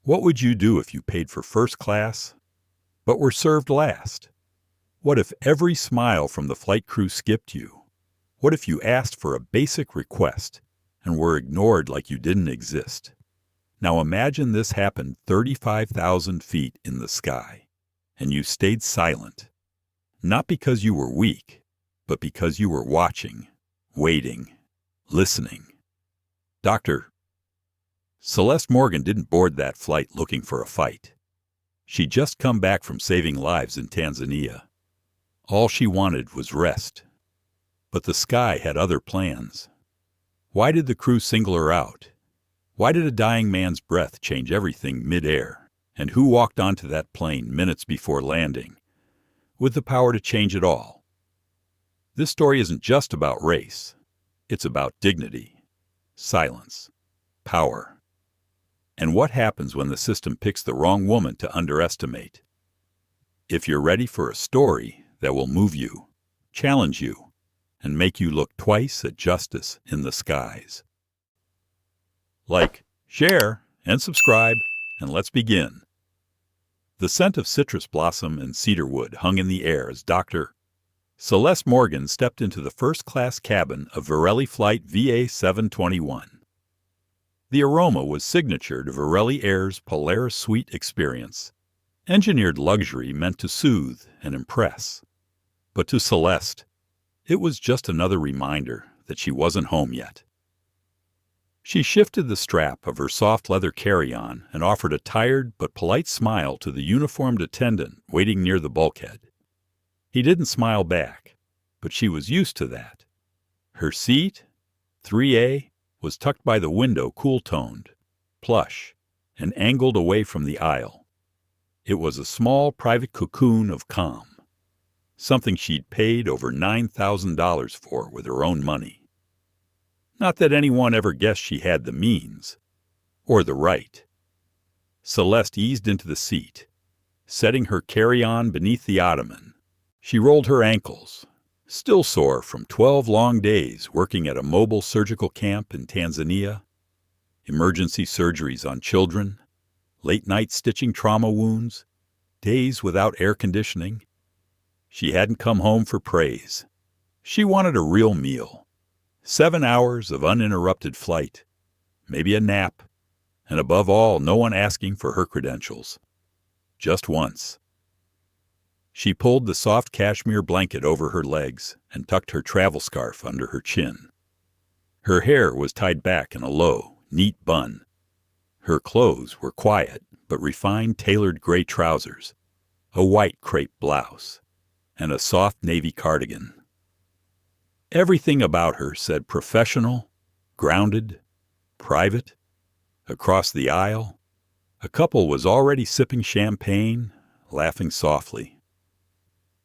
What would you do if you paid for first class, but were served last? What if every smile from the flight crew skipped you? What if you asked for a basic request and were ignored like you didn't exist? Now imagine this happened 35,000 feet in the sky, and you stayed silent, not because you were weak, but because you were watching, waiting, listening. Dr. Celeste Morgan didn't board that flight looking for a fight. She'd just come back from saving lives in Tanzania. All she wanted was rest. But the sky had other plans. Why did the crew single her out? Why did a dying man's breath change everything mid-air? And who walked onto that plane minutes before landing, with the power to change it all? This story isn't just about race. It's about dignity, silence, power. And what happens when the system picks the wrong woman to underestimate? If you're ready for a story that will move you, challenge you, and make you look twice at justice in the skies. Like, share, and subscribe, and let's begin. The scent of citrus blossom and cedarwood hung in the air as Dr. Celeste Morgan stepped into the first-class cabin of Varelli Flight VA-721. The aroma was signature to Varelli Air's Polaris Suite experience, engineered luxury meant to soothe and impress. But to Celeste, it was just another reminder that she wasn't home yet. She shifted the strap of her soft leather carry-on and offered a tired but polite smile to the uniformed attendant waiting near the bulkhead. He didn't smile back, but she was used to that. Her seat, 3A, was tucked by the window, cool-toned, plush, and angled away from the aisle. It was a small private cocoon of calm, something she'd paid over $9,000 for with her own money. Not that anyone ever guessed she had the means, or the right. Celeste eased into the seat, setting her carry-on beneath the ottoman. She rolled her ankles, still sore from 12 long days working at a mobile surgical camp in Tanzania, emergency surgeries on children, late-night stitching trauma wounds, days without air conditioning. She hadn't come home for praise. She wanted a real meal. 7 hours of uninterrupted flight, maybe a nap, and above all, no one asking for her credentials. Just once. She pulled the soft cashmere blanket over her legs and tucked her travel scarf under her chin. Her hair was tied back in a low, neat bun. Her clothes were quiet but refined tailored gray trousers, a white crepe blouse, and a soft navy cardigan. Everything about her said professional, grounded, private. Across the aisle, a couple was already sipping champagne, laughing softly.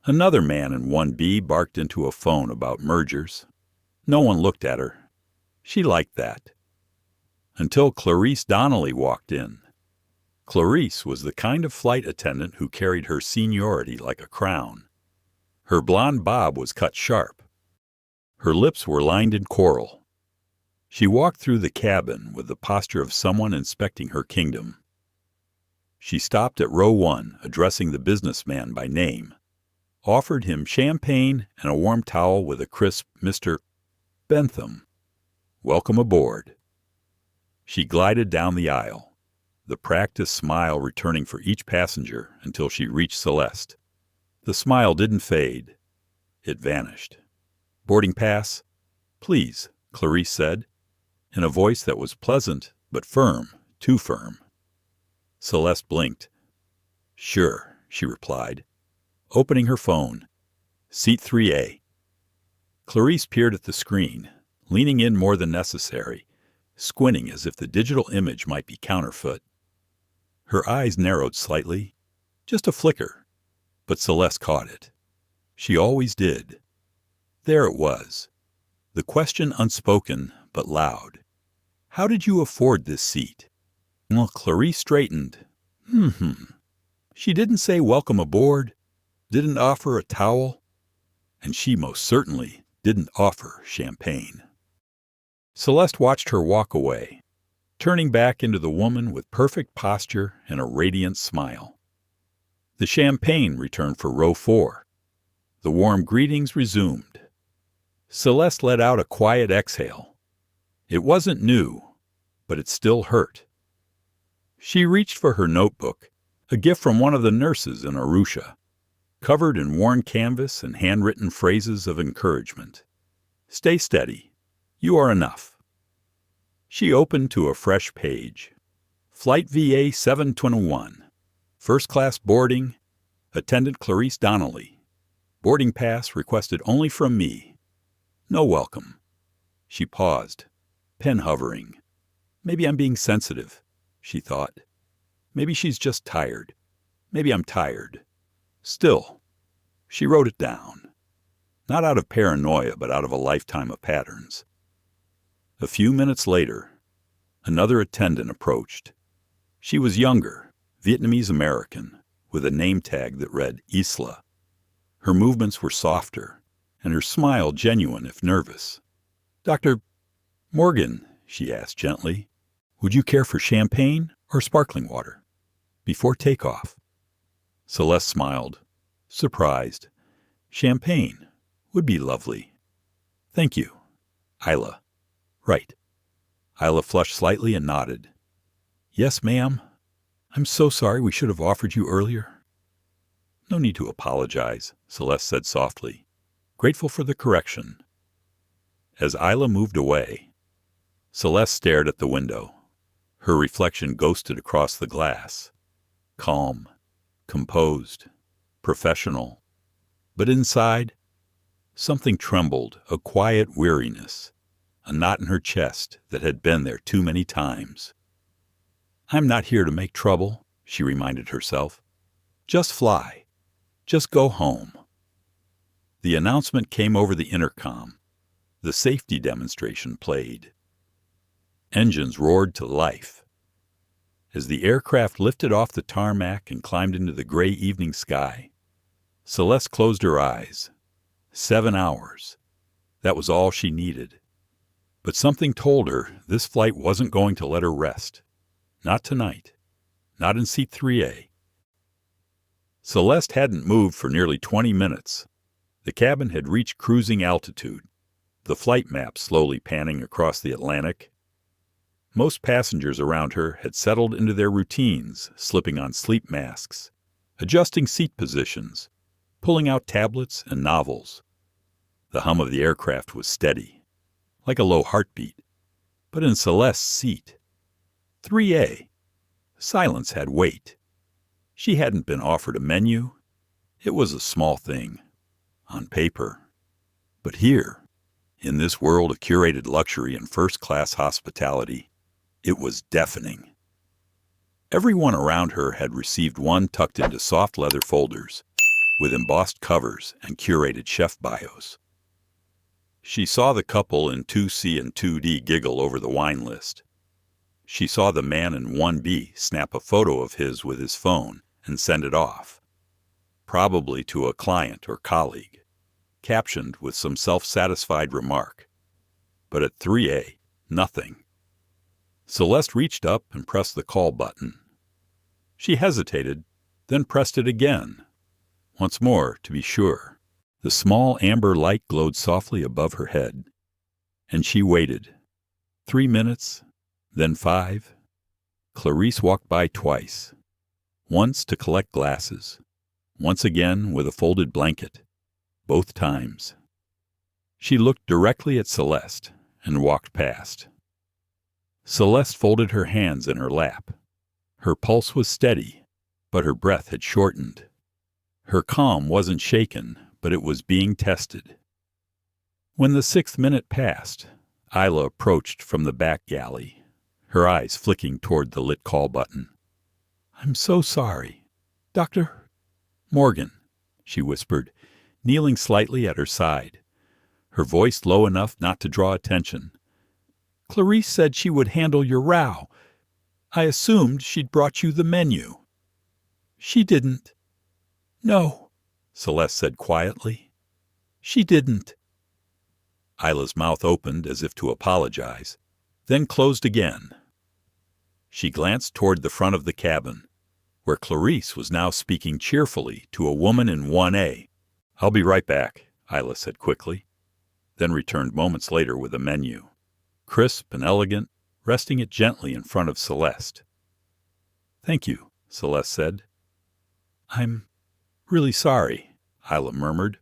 Another man in 1B barked into a phone about mergers. No one looked at her. She liked that. Until Clarice Donnelly walked in. Clarice was the kind of flight attendant who carried her seniority like a crown. Her blonde bob was cut sharp. Her lips were lined in coral. She walked through the cabin with the posture of someone inspecting her kingdom. She stopped at row 1, addressing the businessman by name, offered him champagne and a warm towel with a crisp "Mr. Bentham, welcome aboard." She glided down the aisle, the practiced smile returning for each passenger until she reached Celeste. The smile didn't fade. It vanished. "Boarding pass, please," Clarice said, in a voice that was pleasant but firm, too firm. Celeste blinked. "Sure," she replied, opening her phone. "Seat 3A." Clarice peered at the screen, leaning in more than necessary, squinting as if the digital image might be counterfeit. Her eyes narrowed slightly, just a flicker, but Celeste caught it. She always did. There it was, the question unspoken but loud. "How did you afford this seat?" Well, Clarice straightened. She didn't say welcome aboard, didn't offer a towel, and she most certainly didn't offer champagne. Celeste watched her walk away, turning back into the woman with perfect posture and a radiant smile. The champagne returned for row 4. The warm greetings resumed. Celeste let out a quiet exhale. It wasn't new, but it still hurt. She reached for her notebook, a gift from one of the nurses in Arusha, covered in worn canvas and handwritten phrases of encouragement. "Stay steady. You are enough." She opened to a fresh page. Flight VA 721. First class boarding. Attendant Clarice Donnelly. Boarding pass requested only from me. No welcome. She paused, pen hovering. Maybe I'm being sensitive, she thought. Maybe she's just tired. Maybe I'm tired. Still, she wrote it down. Not out of paranoia, but out of a lifetime of patterns. A few minutes later, another attendant approached. She was younger, Vietnamese-American, with a name tag that read Isla. Her movements were softer, and her smile genuine if nervous. "Dr. Morgan," she asked gently, "would you care for champagne or sparkling water? Before takeoff." Celeste smiled, surprised. "Champagne would be lovely." "Thank you. Isla." "Right." Isla flushed slightly and nodded. "Yes, ma'am. I'm so sorry we should have offered you earlier." "No need to apologize," Celeste said softly, grateful for the correction. As Isla moved away, Celeste stared at the window. Her reflection ghosted across the glass. Calm, composed, professional. But inside, something trembled, a quiet weariness, a knot in her chest that had been there too many times. "I'm not here to make trouble," she reminded herself. "Just fly. Just go home." The announcement came over the intercom. The safety demonstration played. Engines roared to life. As the aircraft lifted off the tarmac and climbed into the gray evening sky, Celeste closed her eyes. 7 hours. That was all she needed. But something told her this flight wasn't going to let her rest. Not tonight. Not in seat 3A. Celeste hadn't moved for nearly 20 minutes. The cabin had reached cruising altitude, the flight map slowly panning across the Atlantic. Most passengers around her had settled into their routines, slipping on sleep masks, adjusting seat positions, pulling out tablets and novels. The hum of the aircraft was steady, like a low heartbeat. But in Celeste's seat, 3A, silence had weight. She hadn't been offered a menu. It was a small thing, on paper. But here, in this world of curated luxury and first-class hospitality, it was deafening. Everyone around her had received one tucked into soft leather folders, with embossed covers and curated chef bios. She saw the couple in 2C and 2D giggle over the wine list. She saw the man in 1B snap a photo of his with his phone and send it off, probably to a client or colleague, captioned with some self-satisfied remark. But at 3A, nothing. Celeste reached up and pressed the call button. She hesitated, then pressed it again. Once more, to be sure. The small amber light glowed softly above her head, and she waited. 3 minutes, then 5. Clarice walked by twice, once to collect glasses, once again with a folded blanket, both times. She looked directly at Celeste and walked past. Celeste folded her hands in her lap. Her pulse was steady, but her breath had shortened. Her calm wasn't shaken, but it was being tested. When the 6th minute passed, Isla approached from the back galley, her eyes flicking toward the lit call button. "I'm so sorry. Dr. Morgan," she whispered, kneeling slightly at her side, her voice low enough not to draw attention. "Clarice said she would handle your row. I assumed she'd brought you the menu." "She didn't." "No," Celeste said quietly. "She didn't." Isla's mouth opened as if to apologize, then closed again. She glanced toward the front of the cabin, where Clarice was now speaking cheerfully to a woman in 1A. "I'll be right back," Isla said quickly, then returned moments later with a menu, crisp and elegant, resting it gently in front of Celeste. "Thank you," Celeste said. "I'm really sorry," Isla murmured.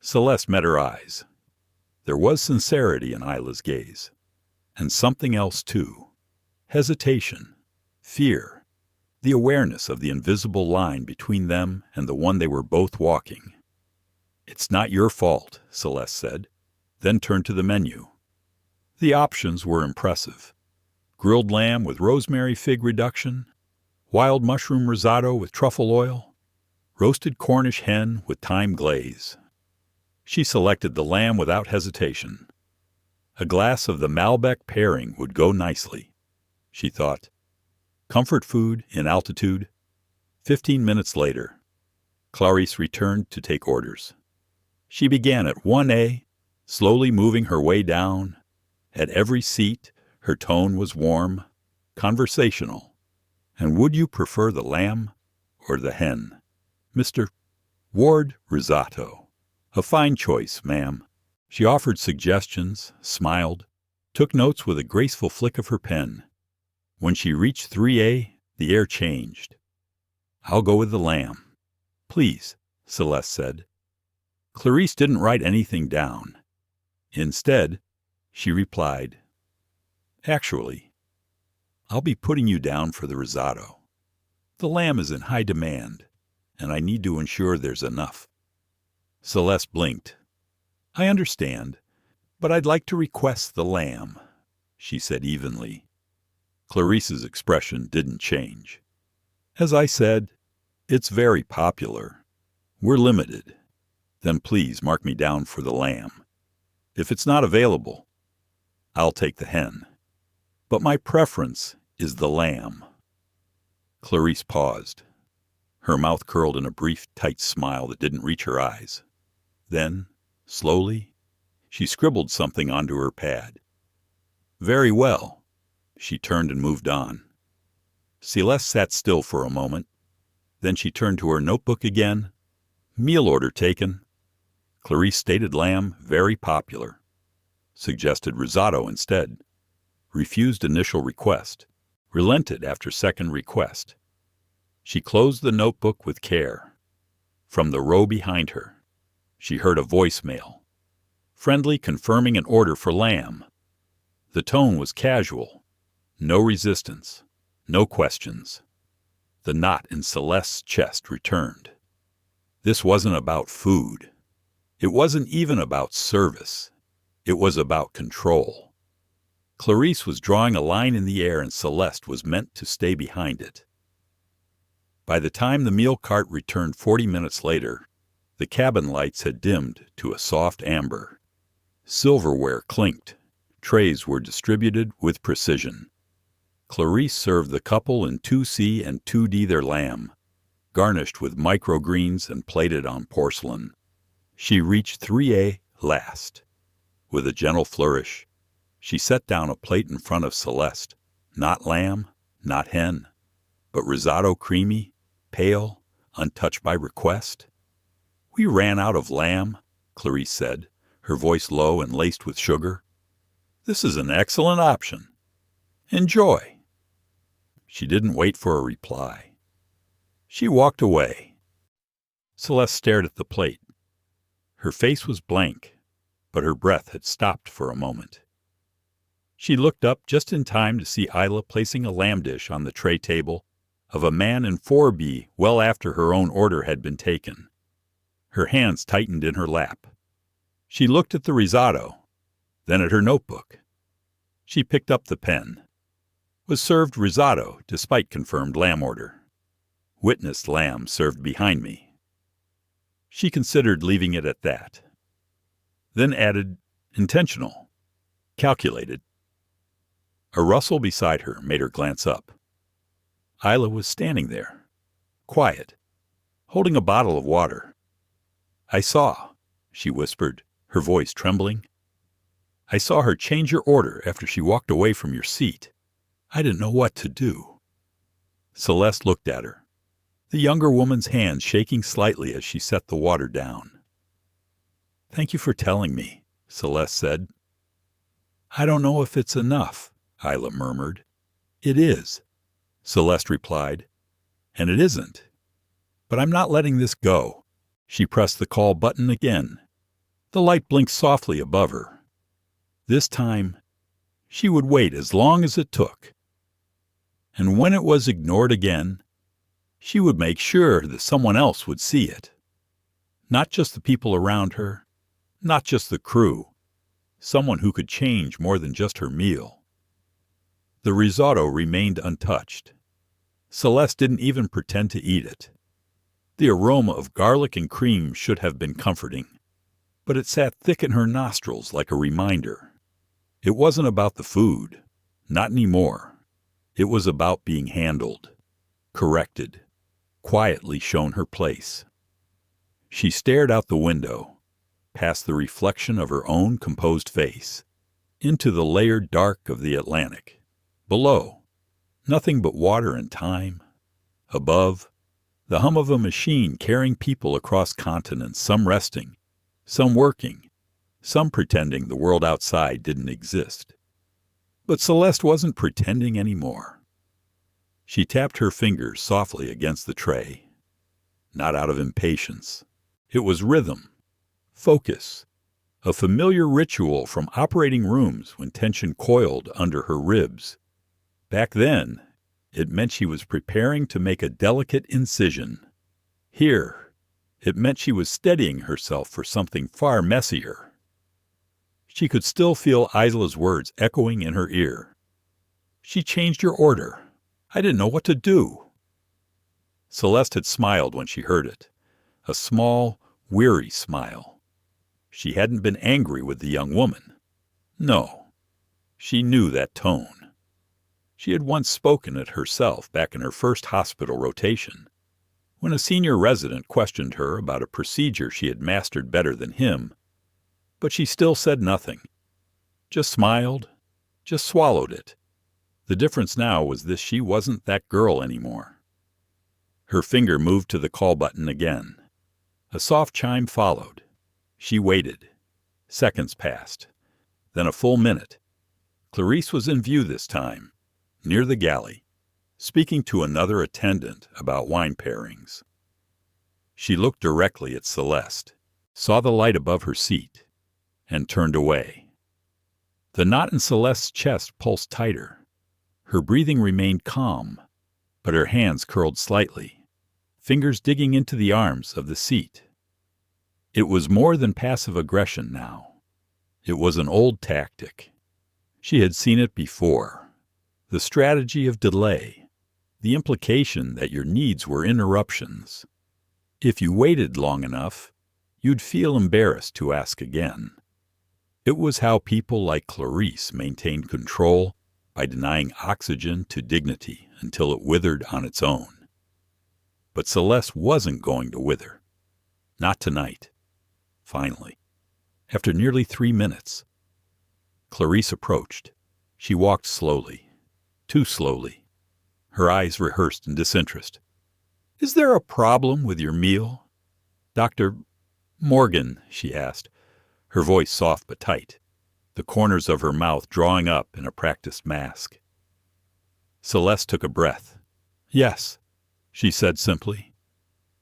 Celeste met her eyes. There was sincerity in Isla's gaze, and something else too. Hesitation, fear, the awareness of the invisible line between them and the one they were both walking. "It's not your fault," Celeste said, then turned to the menu. The options were impressive. Grilled lamb with rosemary fig reduction, wild mushroom risotto with truffle oil, roasted Cornish hen with thyme glaze. She selected the lamb without hesitation. A glass of the Malbec pairing would go nicely, she thought. Comfort food in altitude. 15 minutes later, Clarice returned to take orders. She began at 1A, slowly moving her way down. At every seat, her tone was warm, conversational. "And would you prefer the lamb or the hen?" "Mr. Ward risotto." "A fine choice, ma'am." She offered suggestions, smiled, took notes with a graceful flick of her pen. When she reached 3A, the air changed. "I'll go with the lamb." "Please," Celeste said. Clarice didn't write anything down. Instead, she replied, "Actually, I'll be putting you down for the risotto. The lamb is in high demand, and I need to ensure there's enough." Celeste blinked. "I understand, but I'd like to request the lamb," she said evenly. Clarice's expression didn't change. "As I said, it's very popular. We're limited. Then please mark me down for the lamb. If it's not available, I'll take the hen. But my preference is the lamb." Clarice paused. Her mouth curled in a brief, tight smile that didn't reach her eyes. Then, slowly, she scribbled something onto her pad. "Very well." She turned and moved on. Celeste sat still for a moment. Then she turned to her notebook again. "Meal order taken." Clarice stated lamb, very popular. Suggested risotto instead. Refused initial request. Relented after second request. She closed the notebook with care. From the row behind her, she heard a voicemail. Friendly confirming an order for lamb. The tone was casual. No resistance. No questions. The knot in Celeste's chest returned. This wasn't about food. It wasn't even about service. It was about control. Clarice was drawing a line in the air and Celeste was meant to stay behind it. By the time the meal cart returned 40 minutes later, the cabin lights had dimmed to a soft amber. Silverware clinked. Trays were distributed with precision. Clarice served the couple in 2C and 2D their lamb, garnished with microgreens and plated on porcelain. She reached 3A last. With a gentle flourish, she set down a plate in front of Celeste. Not lamb, not hen, but risotto creamy, pale, untouched by request. "We ran out of lamb," Clarice said, her voice low and laced with sugar. "This is an excellent option. Enjoy." She didn't wait for a reply. She walked away. Celeste stared at the plate. Her face was blank, but her breath had stopped for a moment. She looked up just in time to see Isla placing a lamb dish on the tray table of a man in 4B well after her own order had been taken. Her hands tightened in her lap. She looked at the risotto, then at her notebook. She picked up the pen. Was served risotto despite confirmed lamb order. Witnessed lamb served behind me. She considered leaving it at that. Then added, intentional, calculated. A rustle beside her made her glance up. Isla was standing there, quiet, holding a bottle of water. "I saw," she whispered, her voice trembling. "I saw her change your order after she walked away from your seat. I didn't know what to do. Celeste looked at her, the younger woman's hand shaking slightly as she set the water down. "Thank you for telling me," Celeste said. "I don't know if it's enough," Isla murmured. "It is," Celeste replied, "and it isn't. But I'm not letting this go." She pressed the call button again. The light blinked softly above her. This time, she would wait as long as it took. And when it was ignored again, she would make sure that someone else would see it. Not just the people around her, not just the crew, someone who could change more than just her meal. The risotto remained untouched. Celeste didn't even pretend to eat it. The aroma of garlic and cream should have been comforting, but it sat thick in her nostrils like a reminder. It wasn't about the food, not anymore. It was about being handled, corrected, quietly shown her place. She stared out the window, past the reflection of her own composed face, into the layered dark of the Atlantic. Below, nothing but water and time. Above, the hum of a machine carrying people across continents, some resting, some working, some pretending the world outside didn't exist. But Celeste wasn't pretending anymore. She tapped her fingers softly against the tray. Not out of impatience. It was rhythm, focus, a familiar ritual from operating rooms when tension coiled under her ribs. Back then, it meant she was preparing to make a delicate incision. Here, it meant she was steadying herself for something far messier. She could still feel Isla's words echoing in her ear. "She changed your order. I didn't know what to do." Celeste had smiled when she heard it, a small, weary smile. She hadn't been angry with the young woman. No, she knew that tone. She had once spoken it herself back in her first hospital rotation, when a senior resident questioned her about a procedure she had mastered better than him, but she still said nothing. Just smiled, just swallowed it. The difference now was that she wasn't that girl anymore. Her finger moved to the call button again. A soft chime followed. She waited. Seconds passed. Then a full minute. Clarice was in view this time, near the galley, speaking to another attendant about wine pairings. She looked directly at Celeste, saw the light above her seat, and turned away. The knot in Celeste's chest pulsed tighter. Her breathing remained calm, but her hands curled slightly, fingers digging into the arms of the seat. It was more than passive aggression now. It was an old tactic. She had seen it before. The strategy of delay, the implication that your needs were interruptions. If you waited long enough, you'd feel embarrassed to ask again. It was how people like Clarice maintained control by denying oxygen to dignity until it withered on its own. But Celeste wasn't going to wither. Not tonight. Finally, after nearly 3 minutes, Clarice approached. She walked slowly. Too slowly. Her eyes rehearsed in disinterest. "Is there a problem with your meal?" "Dr. Morgan," she asked, her voice soft but tight, the corners of her mouth drawing up in a practiced mask. Celeste took a breath. "Yes," she said simply.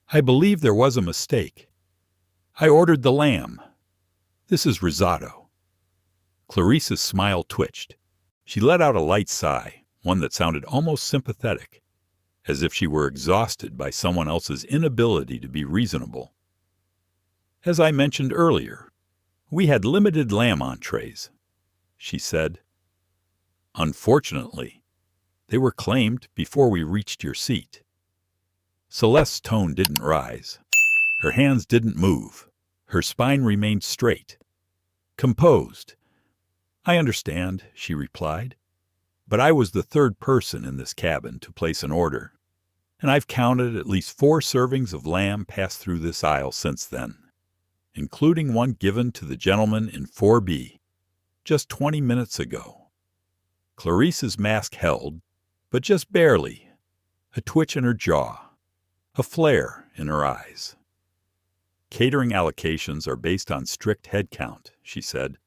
"I believe there was a mistake. I ordered the lamb. This is risotto." Clarice's smile twitched. She let out a light sigh, one that sounded almost sympathetic, as if she were exhausted by someone else's inability to be reasonable. "As I mentioned earlier, we had limited lamb entrees," she said. "Unfortunately, they were claimed before we reached your seat." Celeste's tone didn't rise. Her hands didn't move. Her spine remained straight, composed. "I understand," she replied. "But I was the third person in this cabin to place an order, and I've counted at least 4 servings of lamb pass through this aisle since then, including one given to the gentleman in 4B just 20 minutes ago." Clarice's mask held, but just barely. A twitch in her jaw, a flare in her eyes. Catering allocations are based on strict head count, she said.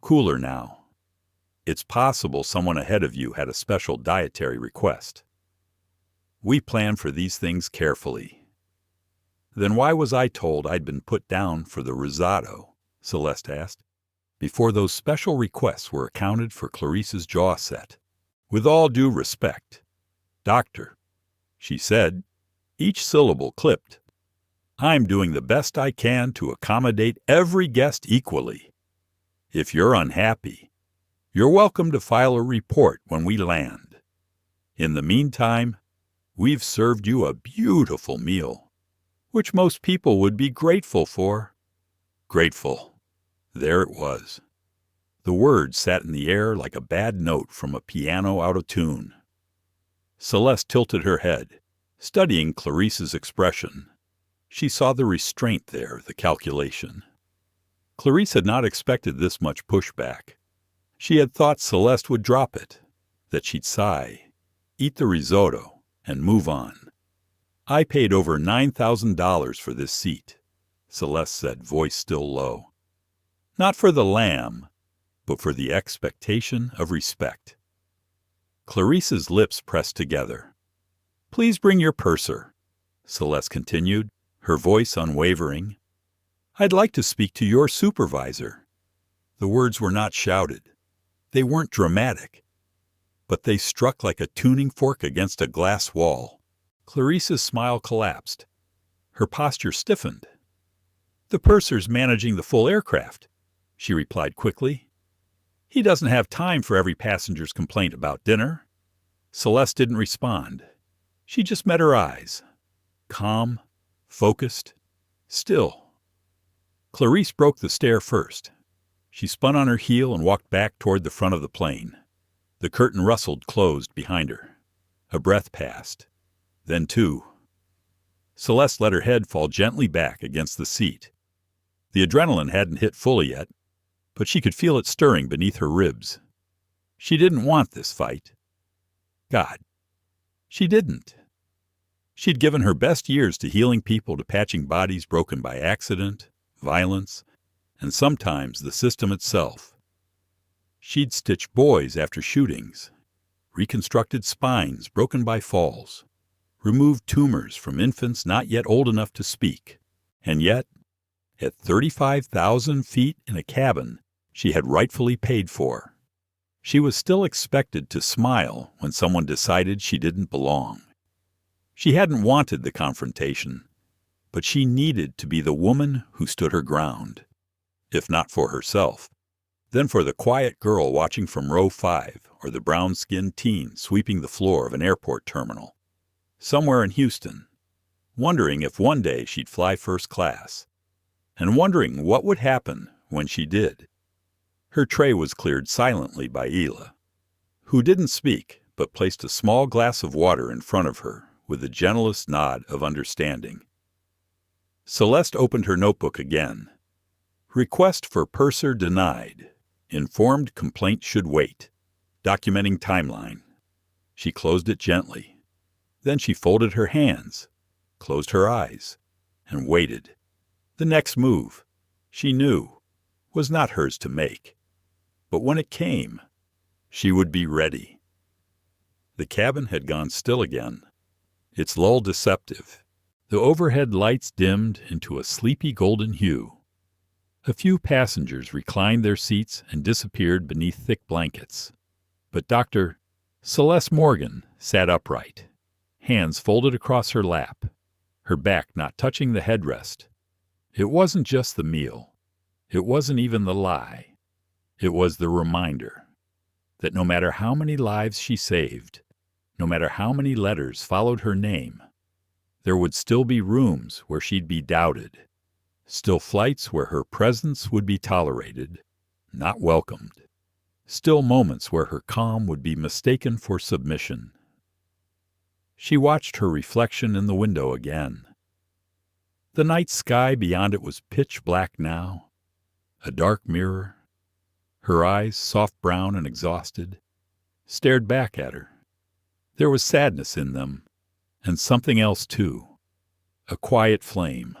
Cooler now. It's possible someone ahead of you had a special dietary request. We plan for these things carefully. Then why was I told I'd been put down for the risotto? Celeste asked, before those special requests were accounted for. Clarice's jaw set. With all due respect, Doctor, she said, each syllable clipped, I'm doing the best I can to accommodate every guest equally. If you're unhappy, you're welcome to file a report when we land. In the meantime, we've served you a beautiful meal, which most people would be grateful for. Grateful. There it was. The word sat in the air like a bad note from a piano out of tune. Celeste tilted her head, studying Clarice's expression. She saw the restraint there, the calculation. Clarice had not expected this much pushback. She had thought Celeste would drop it, that she'd sigh, eat the risotto, and move on. I paid over $9,000 for this seat, Celeste said, voice still low. Not for the lamb, but for the expectation of respect. Clarice's lips pressed together. Please bring your purser, Celeste continued, her voice unwavering. I'd like to speak to your supervisor. The words were not shouted. They weren't dramatic, but they struck like a tuning fork against a glass wall. Clarice's smile collapsed. Her posture stiffened. The purser's managing the full aircraft, she replied quickly. He doesn't have time for every passenger's complaint about dinner. Celeste didn't respond. She just met her eyes. Calm, focused, still. Clarice broke the stare first. She spun on her heel and walked back toward the front of the plane. The curtain rustled closed behind her. A breath passed. Then two. Celeste let her head fall gently back against the seat. The adrenaline hadn't hit fully yet, but she could feel it stirring beneath her ribs. She didn't want this fight. God, she didn't. She'd given her best years to healing people, to patching bodies broken by accident, violence, and sometimes the system itself. She'd stitched boys after shootings, reconstructed spines broken by falls, removed tumors from infants not yet old enough to speak, and yet, at 35,000 feet in a cabin she had rightfully paid for, she was still expected to smile when someone decided she didn't belong. She hadn't wanted the confrontation, but she needed to be the woman who stood her ground, if not for herself, then for the quiet girl watching from row 5 or the brown-skinned teen sweeping the floor of an airport terminal, somewhere in Houston, wondering if one day she'd fly first class, and wondering what would happen when she did. Her tray was cleared silently by Ela, who didn't speak but placed a small glass of water in front of her with the gentlest nod of understanding. Celeste opened her notebook again. Request for purser denied. Informed complaint should wait. Documenting timeline. She closed it gently. Then she folded her hands, closed her eyes, and waited. The next move, she knew, was not hers to make. But when it came, she would be ready. The cabin had gone still again, its lull deceptive. The overhead lights dimmed into a sleepy golden hue. A few passengers reclined their seats and disappeared beneath thick blankets. But Dr. Celeste Morgan sat upright, hands folded across her lap, her back not touching the headrest. It wasn't just the meal. It wasn't even the lie. It was the reminder that no matter how many lives she saved, no matter how many letters followed her name, there would still be rooms where she'd be doubted, still flights where her presence would be tolerated, not welcomed, still moments where her calm would be mistaken for submission. She watched her reflection in the window again. The night sky beyond it was pitch black now, a dark mirror, her eyes soft brown and exhausted, stared back at her. There was sadness in them, and something else too, a quiet flame.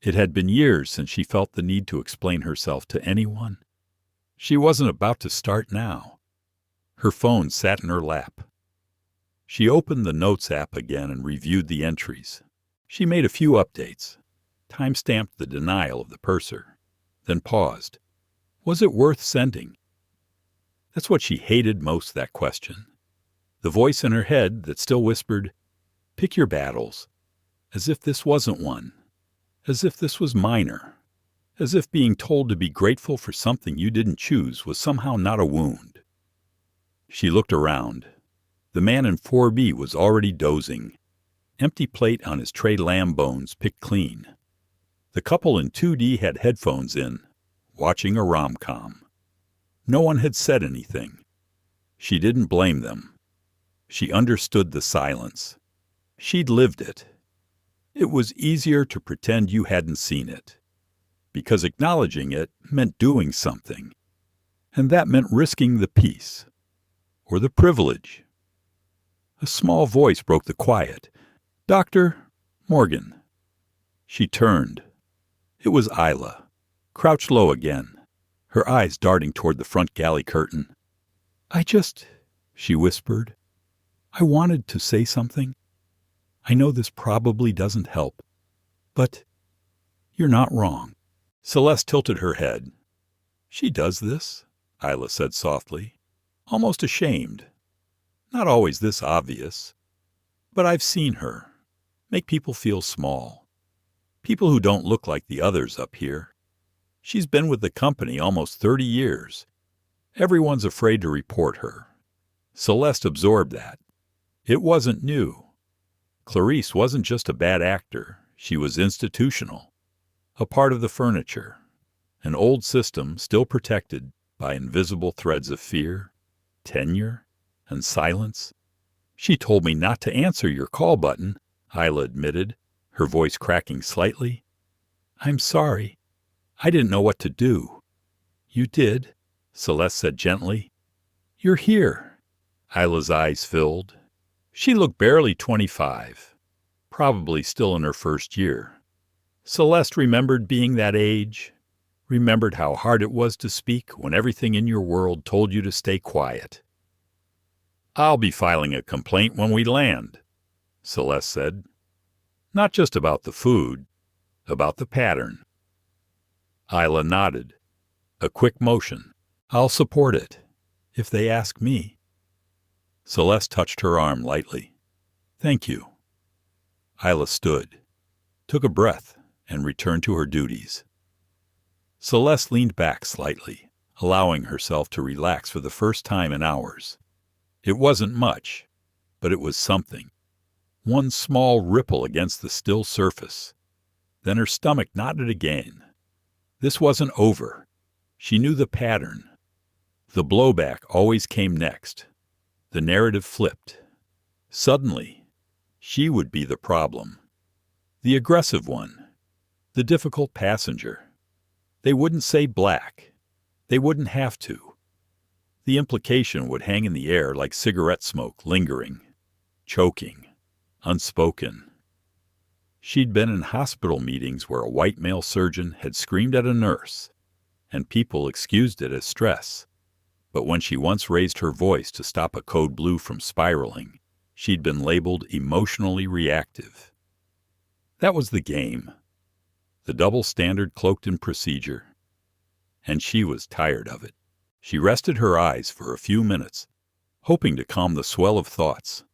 It had been years since she felt the need to explain herself to anyone. She wasn't about to start now. Her phone sat in her lap. She opened the Notes app again and reviewed the entries. She made a few updates, time-stamped the denial of the purser, then paused. Was it worth sending? That's what she hated most, that question. The voice in her head that still whispered, "Pick your battles," as if this wasn't one, as if this was minor, as if being told to be grateful for something you didn't choose was somehow not a wound. She looked around. The man in 4B was already dozing, empty plate on his tray, lamb bones picked clean. The couple in 2D had headphones in, watching a rom-com. No one had said anything. She didn't blame them. She understood the silence. She'd lived it. It was easier to pretend you hadn't seen it, because acknowledging it meant doing something, and that meant risking the peace, or the privilege. A small voice broke the quiet. "Dr. Morgan." She turned. It was Isla, crouched low again, her eyes darting toward the front galley curtain. She whispered, "I wanted to say something. I know this probably doesn't help, but you're not wrong." Celeste tilted her head. "She does this," Isla said softly, almost ashamed. "Not always this obvious, but I've seen her make people feel small. People who don't look like the others up here. She's been with the company almost 30 years. Everyone's afraid to report her." Celeste absorbed that. It wasn't new. Clarice wasn't just a bad actor. She was institutional, a part of the furniture, an old system still protected by invisible threads of fear, tenure, and silence. "She told me not to answer your call button," Isla admitted, her voice cracking slightly. "I'm sorry. I didn't know what to do." "You did," Celeste said gently. "You're here." Isla's eyes filled. She looked barely 25, probably still in her first year. Celeste remembered being that age, remembered how hard it was to speak when everything in your world told you to stay quiet. "I'll be filing a complaint when we land," Celeste said. "Not just about the food, about the pattern." Isla nodded. A quick motion. "I'll support it, if they ask me." Celeste touched her arm lightly. "Thank you." Isla stood, took a breath, and returned to her duties. Celeste leaned back slightly, allowing herself to relax for the first time in hours. It wasn't much, but it was something. One small ripple against the still surface. Then her stomach knotted again. This wasn't over. She knew the pattern. The blowback always came next. The narrative flipped. Suddenly, she would be the problem. The aggressive one. The difficult passenger. They wouldn't say black. They wouldn't have to. The implication would hang in the air like cigarette smoke, lingering, choking, unspoken. She'd been in hospital meetings where a white male surgeon had screamed at a nurse, and people excused it as stress. But when she once raised her voice to stop a code blue from spiraling, she'd been labeled emotionally reactive. That was the game. The double standard cloaked in procedure. And she was tired of it. She rested her eyes for a few minutes, hoping to calm the swell of thoughts.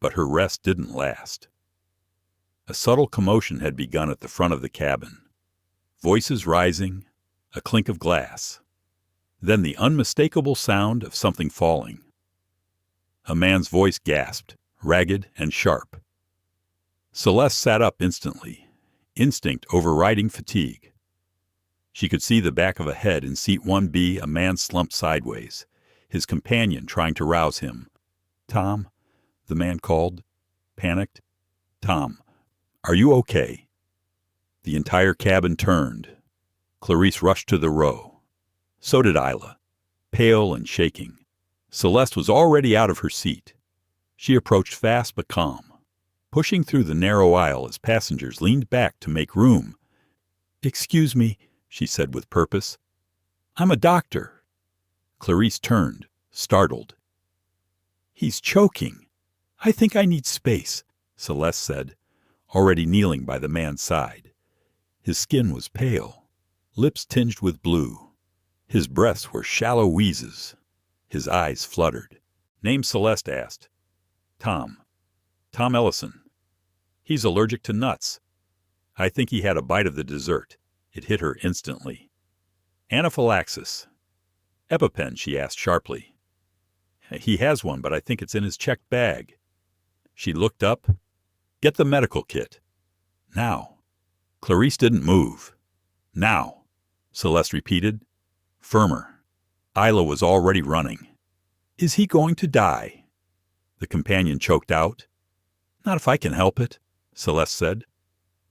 But her rest didn't last. A subtle commotion had begun at the front of the cabin. Voices rising, a clink of glass. Then the unmistakable sound of something falling. A man's voice gasped, ragged and sharp. Celeste sat up instantly, instinct overriding fatigue. She could see the back of a head in seat 1B, a man slumped sideways, his companion trying to rouse him. "Tom," the man called, panicked. "Tom, are you okay?" The entire cabin turned. Clarice rushed to the row. So did Isla, pale and shaking. Celeste was already out of her seat. She approached fast but calm, pushing through the narrow aisle as passengers leaned back to make room. "Excuse me," she said with purpose. "I'm a doctor." Clarice turned, startled. "He's choking. I think I need space," Celeste said, already kneeling by the man's side. His skin was pale, lips tinged with blue. His breaths were shallow wheezes. His eyes fluttered. "Name?" Celeste asked. "Tom. Tom Ellison. He's allergic to nuts. I think he had a bite of the dessert." It hit her instantly. "Anaphylaxis. EpiPen?" she asked sharply. "He has one, but I think it's in his checked bag." She looked up. "Get the medical kit. Now." Clarice didn't move. "Now," Celeste repeated, firmer. Isla was already running. "Is he going to die?" The companion choked out. "Not if I can help it," Celeste said.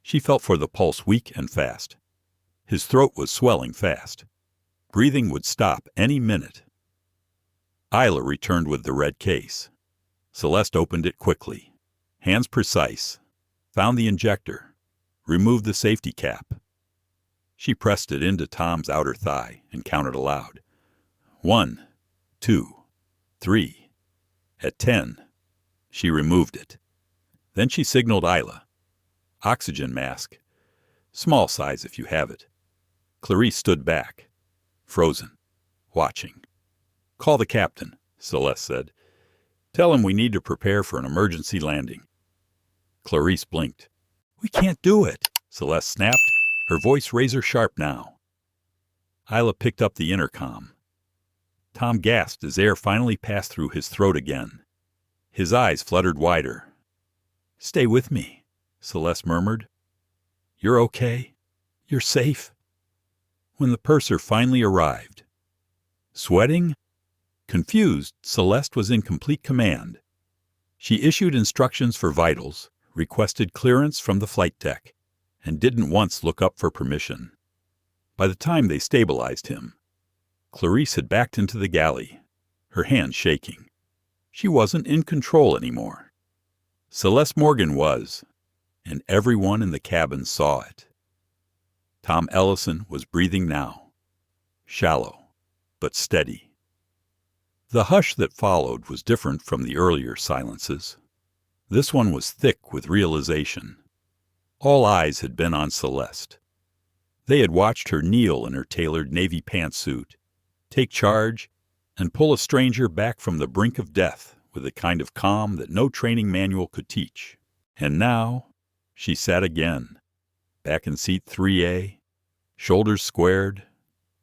She felt for the pulse weak and fast. His throat was swelling fast. Breathing would stop any minute. Isla returned with the red case. Celeste opened it quickly. Hands precise. Found the injector. Removed the safety cap. She pressed it into Tom's outer thigh and counted aloud. 1, 2, 3. At 10, she removed it. Then she signaled Isla. "Oxygen mask. Small size if you have it." Clarice stood back, frozen, watching. "Call the captain," Celeste said. "Tell him we need to prepare for an emergency landing." Clarice blinked. "We can't do it," Celeste snapped, her voice razor-sharp now. Isla picked up the intercom. Tom gasped as air finally passed through his throat again. His eyes fluttered wider. "Stay with me," Celeste murmured. "You're okay? You're safe?" When the purser finally arrived. Sweating? Confused, Celeste was in complete command. She issued instructions for vitals, requested clearance from the flight deck, and didn't once look up for permission. By the time they stabilized him, Clarice had backed into the galley, her hands shaking. She wasn't in control anymore. Celeste Morgan was, and everyone in the cabin saw it. Tom Ellison was breathing now, shallow but steady. The hush that followed was different from the earlier silences. This one was thick with realization. All eyes had been on Celeste. They had watched her kneel in her tailored navy pantsuit, take charge, and pull a stranger back from the brink of death with a kind of calm that no training manual could teach. And now she sat again, back in seat 3A, shoulders squared,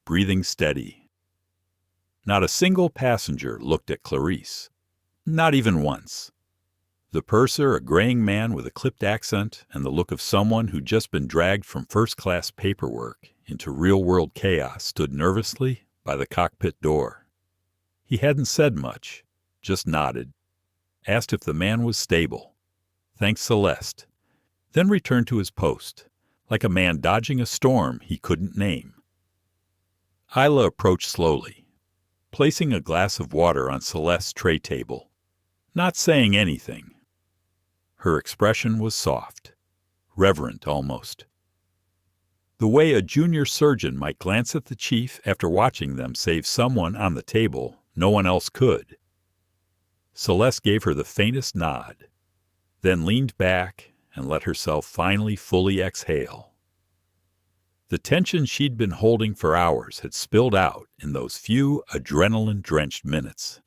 breathing steady. Not a single passenger looked at Clarice, not even once. The purser, a graying man with a clipped accent and the look of someone who'd just been dragged from first-class paperwork into real-world chaos, stood nervously by the cockpit door. He hadn't said much, just nodded, asked if the man was stable, thanked Celeste, then returned to his post, like a man dodging a storm he couldn't name. Isla approached slowly, placing a glass of water on Celeste's tray table, not saying anything. Her expression was soft, reverent almost. The way a junior surgeon might glance at the chief after watching them save someone on the table no one else could. Celeste gave her the faintest nod, then leaned back and let herself finally fully exhale. The tension she'd been holding for hours had spilled out in those few adrenaline-drenched minutes.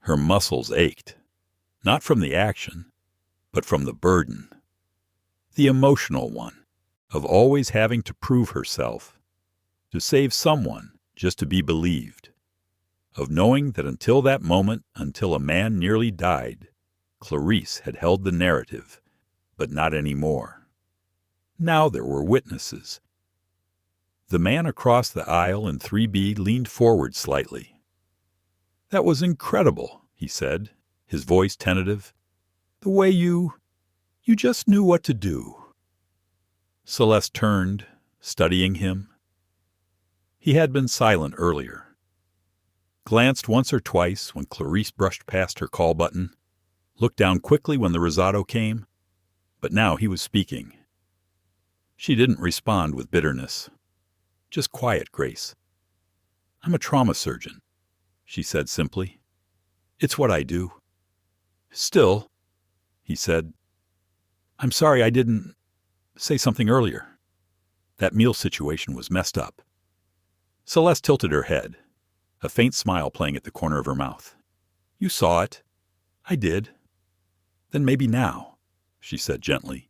Her muscles ached, not from the action, but from the burden, the emotional one, of always having to prove herself, to save someone just to be believed, of knowing that until that moment, until a man nearly died, Clarice had held the narrative, but not anymore. Now there were witnesses. The man across the aisle in 3B leaned forward slightly. "That was incredible," he said, his voice tentative. "The way you just knew what to do." Celeste turned, studying him. He had been silent earlier. glanced once or twice when Clarice brushed past her call button, looked down quickly when the risotto came, but now he was speaking. She didn't respond with bitterness. Just quiet grace. "I'm a trauma surgeon," she said simply. "It's what I do." "Still," he said, "I'm sorry I didn't say something earlier. That meal situation was messed up." Celeste tilted her head, a faint smile playing at the corner of her mouth. "You saw it." "I did." "Then maybe now," she said gently,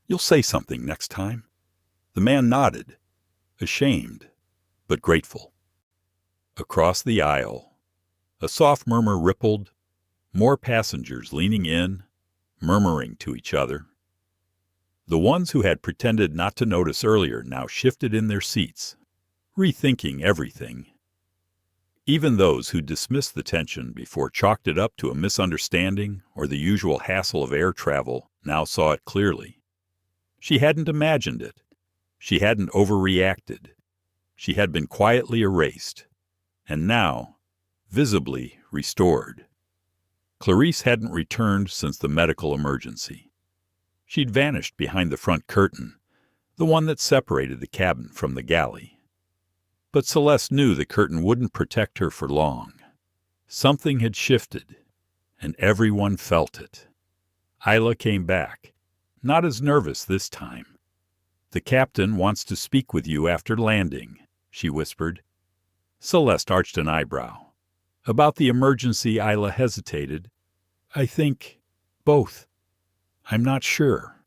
"you'll say something next time." The man nodded, ashamed, but grateful. Across the aisle, a soft murmur rippled, more passengers leaning in, murmuring to each other. The ones who had pretended not to notice earlier now shifted in their seats, rethinking everything. Even those who dismissed the tension before chalked it up to a misunderstanding or the usual hassle of air travel now saw it clearly. She hadn't imagined it. She hadn't overreacted. She had been quietly erased, and now, visibly restored. Clarice hadn't returned since the medical emergency. She'd vanished behind the front curtain, the one that separated the cabin from the galley. But Celeste knew the curtain wouldn't protect her for long. Something had shifted, and everyone felt it. Isla came back, not as nervous this time. "The captain wants to speak with you after landing," she whispered. Celeste arched an eyebrow. About the emergency, Isla hesitated. "I think both. I'm not sure."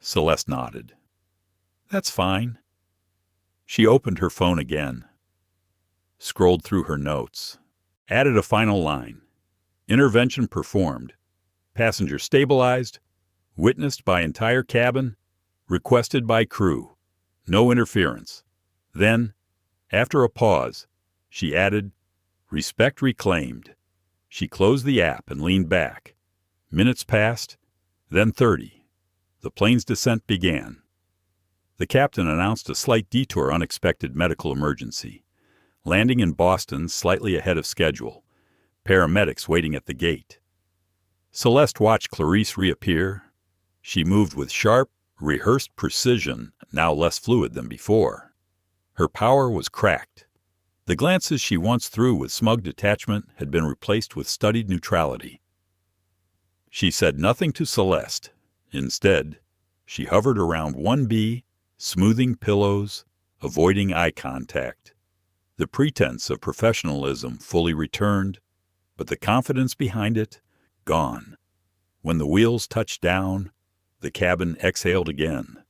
Celeste nodded. "That's fine." She opened her phone again, scrolled through her notes, added a final line. "Intervention performed. Passenger stabilized. Witnessed by entire cabin. Requested by crew. No interference." Then, after a pause, she added, "Respect reclaimed." She closed the app and leaned back. Minutes passed, then 30. The plane's descent began. The captain announced a slight detour unexpected medical emergency. Landing in Boston slightly ahead of schedule. Paramedics waiting at the gate. Celeste watched Clarice reappear. She moved with sharp, rehearsed precision, now less fluid than before. Her power was cracked. The glances she once threw with smug detachment had been replaced with studied neutrality. She said nothing to Celeste. Instead, she hovered around 1B, smoothing pillows, avoiding eye contact. The pretense of professionalism fully returned, but the confidence behind it, gone. When the wheels touched down, the cabin exhaled again.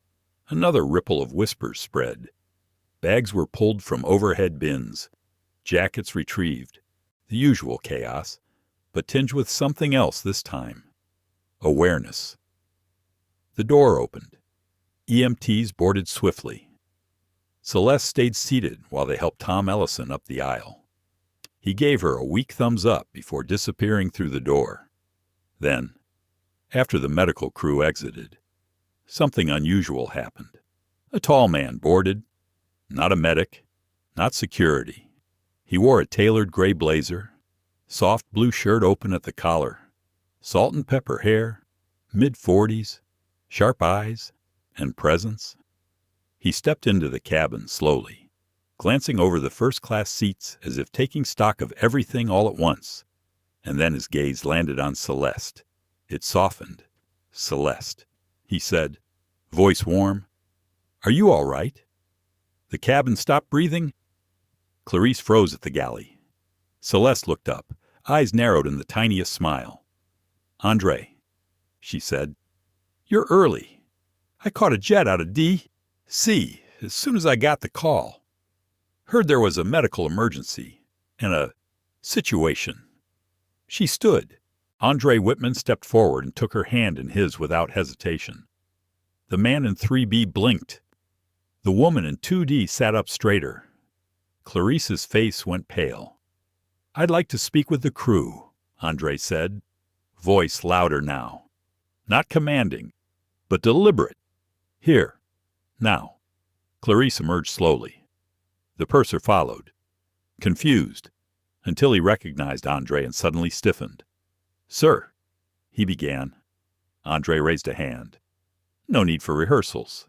Another ripple of whispers spread. Bags were pulled from overhead bins, jackets retrieved, the usual chaos, but tinged with something else this time. Awareness. The door opened. EMTs boarded swiftly. Celeste stayed seated while they helped Tom Ellison up the aisle. He gave her a weak thumbs up before disappearing through the door. Then, after the medical crew exited, something unusual happened. A tall man boarded. Not a medic, not security. He wore a tailored gray blazer, soft blue shirt open at the collar, salt and pepper hair, mid-40s, sharp eyes, and presence. He stepped into the cabin slowly, glancing over the first-class seats as if taking stock of everything all at once, and then his gaze landed on Celeste. It softened. "Celeste," he said, voice warm. "Are you all right?" The cabin stopped breathing. Clarice froze at the galley. Celeste looked up, eyes narrowed in the tiniest smile. "Andre," she said, "you're early. I caught a jet out of D.C. as soon as I got the call. Heard there was a medical emergency and a situation." She stood. Andre Whitman stepped forward and took her hand in his without hesitation. The man in 3B blinked. The woman in 2D sat up straighter. Clarice's face went pale. "I'd like to speak with the crew," Andre said, voice louder now. Not commanding, but deliberate. "Here. Now." Clarice emerged slowly. The purser followed, confused. until he recognized Andre and suddenly stiffened. "Sir," he began. Andre raised a hand. "No need for rehearsals.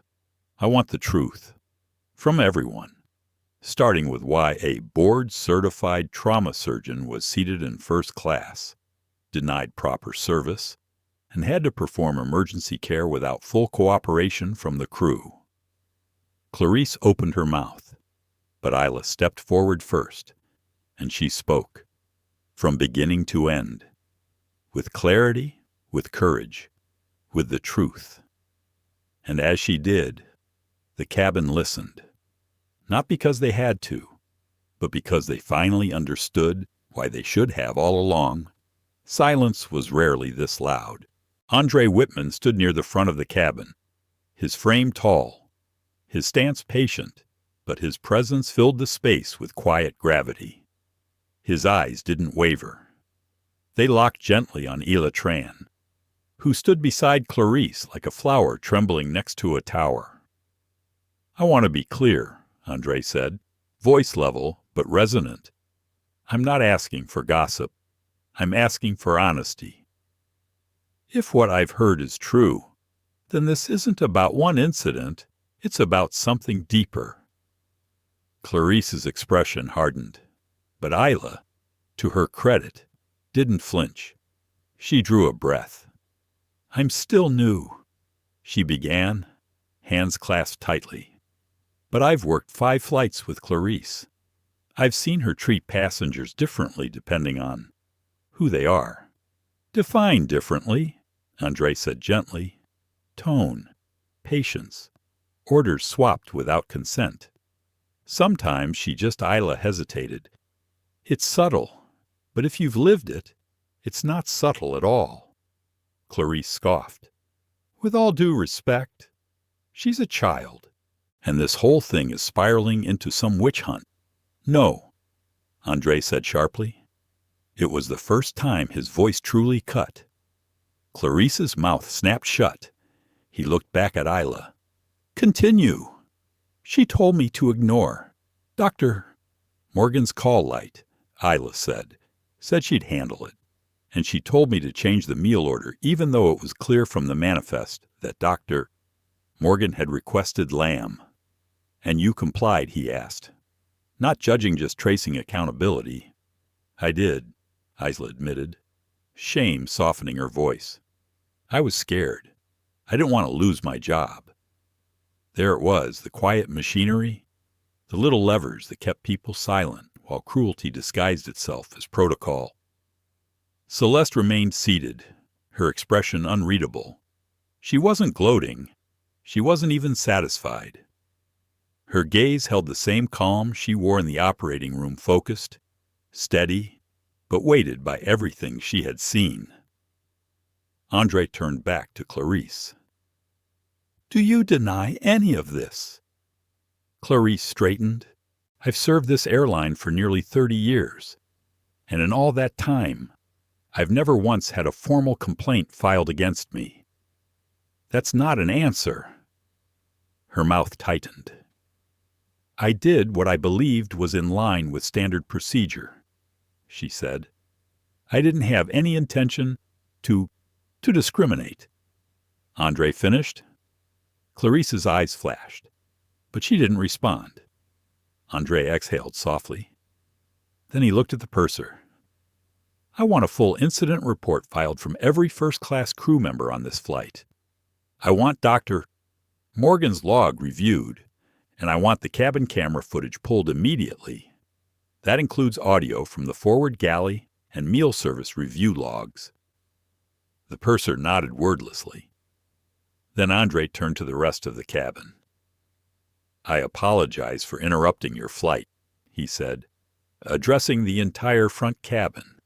I want the truth. From everyone. Starting with why a board-certified trauma surgeon was seated in first class, denied proper service, and had to perform emergency care without full cooperation from the crew." Clarice opened her mouth, but Isla stepped forward first, and she spoke, from beginning to end, with clarity, with courage, with the truth. And as she did, the cabin listened, not because they had to, but because they finally understood why they should have all along. Silence was rarely this loud. Andre Whitman stood near the front of the cabin, his frame tall, his stance patient, but his presence filled the space with quiet gravity. His eyes didn't waver. They locked gently on Ela Tran, who stood beside Clarice like a flower trembling next to a tower. "I want to be clear," Andre said, voice level but resonant. "I'm not asking for gossip. I'm asking for honesty. If what I've heard is true, then this isn't about one incident, it's about something deeper." Clarice's expression hardened, but Isla, to her credit, didn't flinch. She drew a breath. "I'm still new," she began, hands clasped tightly. "But I've worked 5 flights with Clarice. I've seen her treat passengers differently depending on who they are." "Define differently," Andre said gently. "Tone, patience, orders swapped without consent." Sometimes she just Isla hesitated. "It's subtle, but if you've lived it, it's not subtle at all." Clarice scoffed. "With all due respect, she's a child, and this whole thing is spiraling into some witch hunt." "No," Andre said sharply. It was the first time his voice truly cut. Clarice's mouth snapped shut. He looked back at Isla. "Continue." "She told me to ignore Dr. Morgan's call light," Isla said she'd handle it. "And she told me to change the meal order, even though it was clear from the manifest that Dr. Morgan had requested lamb." "And you complied?" he asked. "Not judging, just tracing accountability." "I did," Isla admitted, shame softening her voice. "I was scared. I didn't want to lose my job." There it was, the quiet machinery, the little levers that kept people silent while cruelty disguised itself as protocol. Celeste remained seated, her expression unreadable. She wasn't gloating. She wasn't even satisfied. Her gaze held the same calm she wore in the operating room, focused, steady, but weighted by everything she had seen. Andre turned back to Clarice. "Do you deny any of this?" Clarice straightened. "I've served this airline for nearly 30 years, and in all that time, I've never once had a formal complaint filed against me." "That's not an answer." Her mouth tightened. "I did what I believed was in line with standard procedure," she said. "I didn't have any intention to discriminate." Andre finished. Clarice's eyes flashed, but she didn't respond. Andre exhaled softly. Then he looked at the purser. "I want a full incident report filed from every first-class crew member on this flight. I want Dr. Morgan's log reviewed, and I want the cabin camera footage pulled immediately. That includes audio from the forward galley and meal service review logs." The purser nodded wordlessly. Then Andre turned to the rest of the cabin. "I apologize for interrupting your flight," he said, addressing the entire front cabin.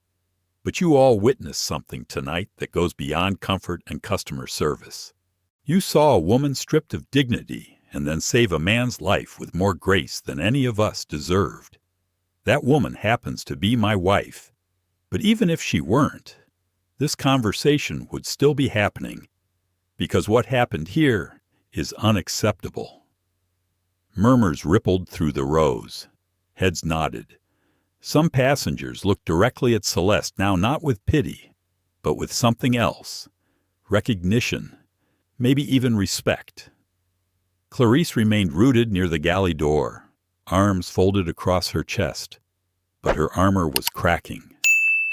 "But you all witnessed something tonight that goes beyond comfort and customer service. You saw a woman stripped of dignity and then save a man's life with more grace than any of us deserved. That woman happens to be my wife. But even if she weren't, this conversation would still be happening, because what happened here is unacceptable." Murmurs rippled through the rows. Heads nodded. Some passengers looked directly at Celeste, now not with pity, but with something else. Recognition, maybe even respect. Clarice remained rooted near the galley door, arms folded across her chest, but her armor was cracking.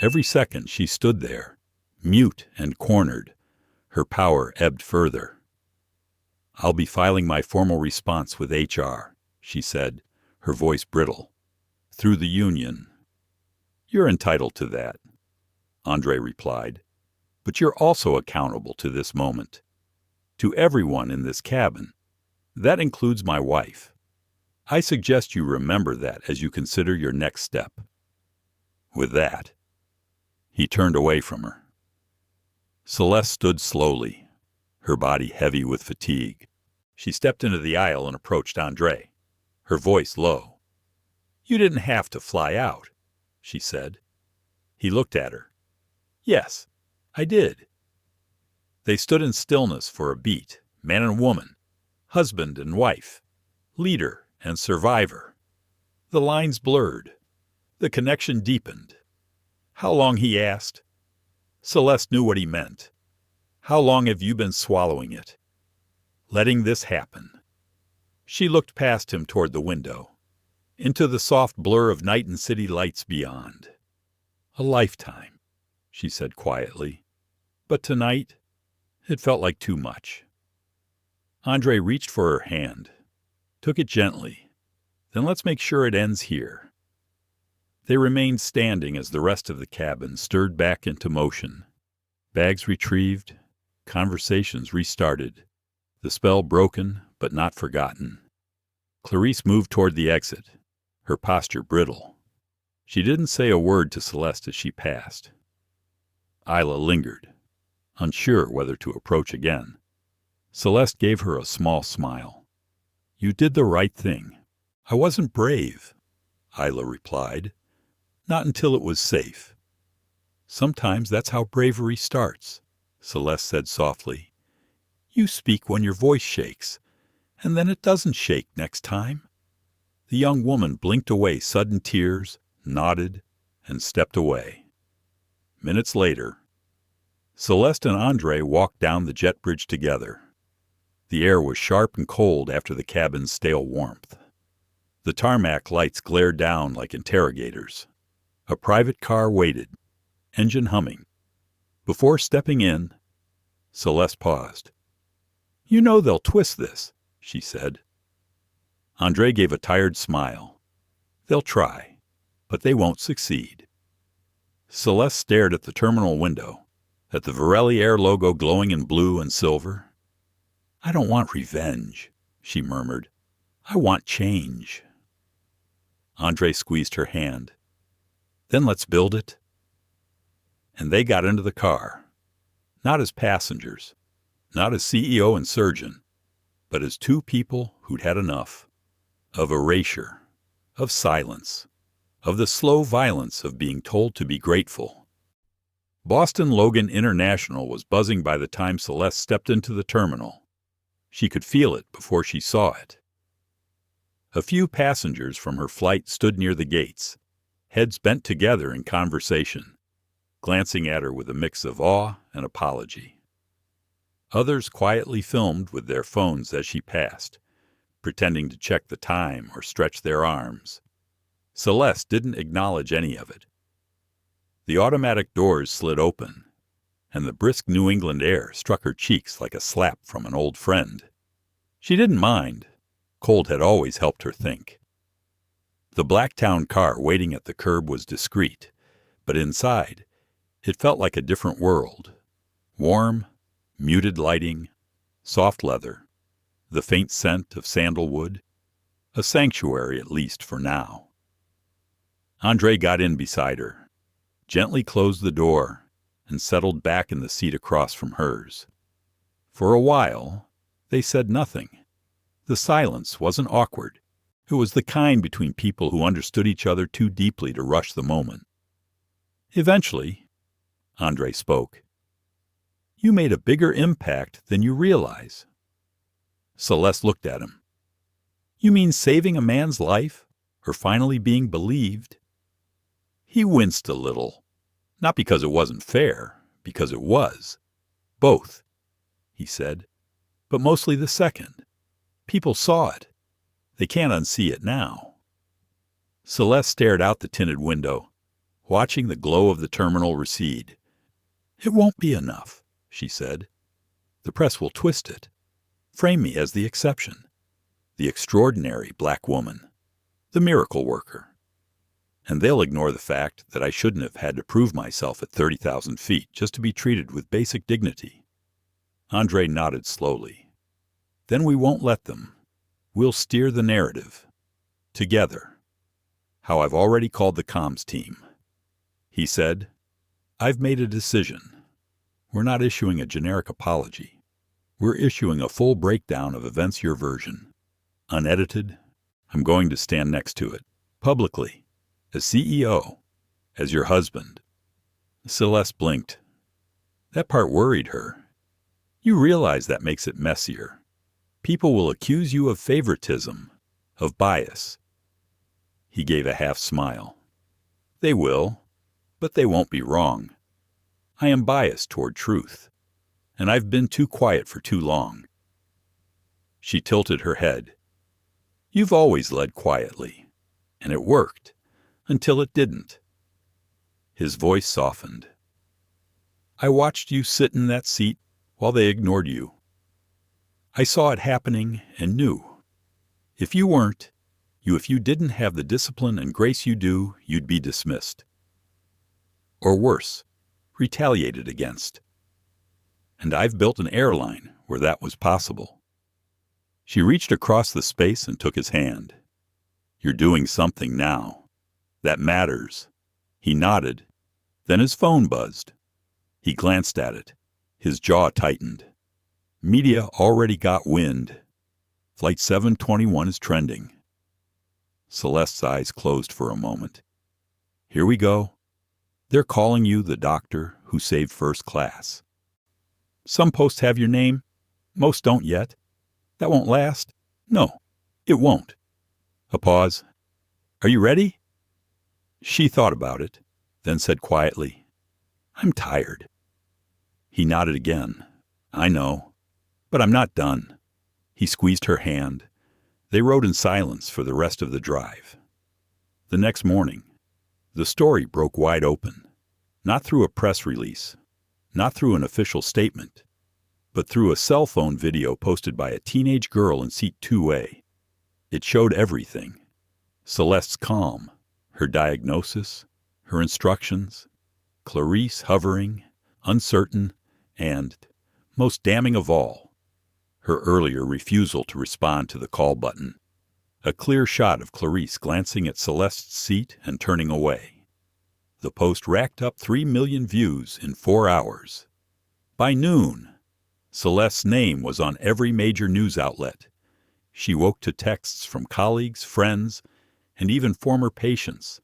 Every second she stood there, mute and cornered, her power ebbed further. "I'll be filing my formal response with HR," she said, her voice brittle. "Through the union." "You're entitled to that," Andre replied. "But you're also accountable to this moment. To everyone in this cabin. That includes my wife. I suggest you remember that as you consider your next step." With that, he turned away from her. Celeste stood slowly, her body heavy with fatigue. She stepped into the aisle and approached Andre, her voice low. "You didn't have to fly out," she said. He looked at her. "Yes, I did." They stood in stillness for a beat, man and woman, husband and wife, leader and survivor. The lines blurred. The connection deepened. "How long?" he asked. Celeste knew what he meant. "How long have you been swallowing it? Letting this happen?" She looked past him toward the window, into the soft blur of night and city lights beyond. "A lifetime," she said quietly. "But tonight, it felt like too much." Andre reached for her hand, took it gently. "Then let's make sure it ends here." They remained standing as the rest of the cabin stirred back into motion. Bags retrieved, conversations restarted, the spell broken but not forgotten. Clarice moved toward the exit, her posture brittle. She didn't say a word to Celeste as she passed. Isla lingered, unsure whether to approach again. Celeste gave her a small smile. "You did the right thing." "I wasn't brave," Isla replied. "Not until it was safe." "Sometimes that's how bravery starts," Celeste said softly. "You speak when your voice shakes, and then it doesn't shake next time." The young woman blinked away sudden tears, nodded, and stepped away. Minutes later, Celeste and Andre walked down the jet bridge together. The air was sharp and cold after the cabin's stale warmth. The tarmac lights glared down like interrogators. A private car waited, engine humming. Before stepping in, Celeste paused. "You know they'll twist this," she said. Andre gave a tired smile. "They'll try, but they won't succeed." Celeste stared at the terminal window, at the Varelli Air logo glowing in blue and silver. "I don't want revenge," she murmured. "I want change." Andre squeezed her hand. "Then let's build it." And they got into the car, not as passengers, not as CEO and surgeon, but as two people who'd had enough. Of erasure, of silence, of the slow violence of being told to be grateful. Boston Logan International was buzzing by the time Celeste stepped into the terminal. She could feel it before she saw it. A few passengers from her flight stood near the gates, heads bent together in conversation, glancing at her with a mix of awe and apology. Others quietly filmed with their phones as she passed, pretending to check the time or stretch their arms. Celeste didn't acknowledge any of it. The automatic doors slid open, and the brisk New England air struck her cheeks like a slap from an old friend. She didn't mind. Cold had always helped her think. The Blacktown car waiting at the curb was discreet, but inside, it felt like a different world. Warm, muted lighting, soft leather, the faint scent of sandalwood, a sanctuary at least for now. Andre got in beside her, gently closed the door, and settled back in the seat across from hers. For a while, they said nothing. The silence wasn't awkward. It was the kind between people who understood each other too deeply to rush the moment. Eventually, Andre spoke. "You made a bigger impact than you realize." Celeste looked at him. "You mean saving a man's life, or finally being believed?" He winced a little. Not because it wasn't fair, because it was. Both, he said, but mostly the second. People saw it. They can't unsee it now. Celeste stared out the tinted window, watching the glow of the terminal recede. It won't be enough, she said. The press will twist it, frame me as the exception, the extraordinary black woman, the miracle worker. And they'll ignore the fact that I shouldn't have had to prove myself at 30,000 feet just to be treated with basic dignity. Andre nodded slowly. Then we won't let them. We'll steer the narrative. Together. How I've already called the comms team. He said, I've made a decision. We're not issuing a generic apology. We're issuing a full breakdown of events your version. Unedited. I'm going to stand next to it. Publicly. As CEO. As your husband. Celeste blinked. That part worried her. You realize that makes it messier. People will accuse you of favoritism, of bias. He gave a half smile. They will, but they won't be wrong. I am biased toward truth, and I've been too quiet for too long. She tilted her head. You've always led quietly, and it worked, until it didn't. His voice softened. I watched you sit in that seat while they ignored you. I saw it happening and knew. If you weren't, if you didn't have the discipline and grace you do, you'd be dismissed. Or worse, retaliated against. And I've built an airline where that was possible. She reached across the space and took his hand. You're doing something now. That matters. He nodded. Then his phone buzzed. He glanced at it. His jaw tightened. Media already got wind. Flight 721 is trending. Celeste's eyes closed for a moment. Here we go. They're calling you the doctor who saved first class. Some posts have your name. Most don't yet. That won't last. No, it won't. A pause. Are you ready? She thought about it, then said quietly, I'm tired. He nodded again. I know, but I'm not done. He squeezed her hand. They rode in silence for the rest of the drive. The next morning, the story broke wide open, not through a press release, not through an official statement, but through a cell phone video posted by a teenage girl in seat 2A. It showed everything. Celeste's calm, her diagnosis, her instructions, Clarice hovering, uncertain, and, most damning of all, her earlier refusal to respond to the call button. A clear shot of Clarice glancing at Celeste's seat and turning away. The post racked up 3 million views in 4 hours. By noon, Celeste's name was on every major news outlet. She woke to texts from colleagues, friends, and even former patients,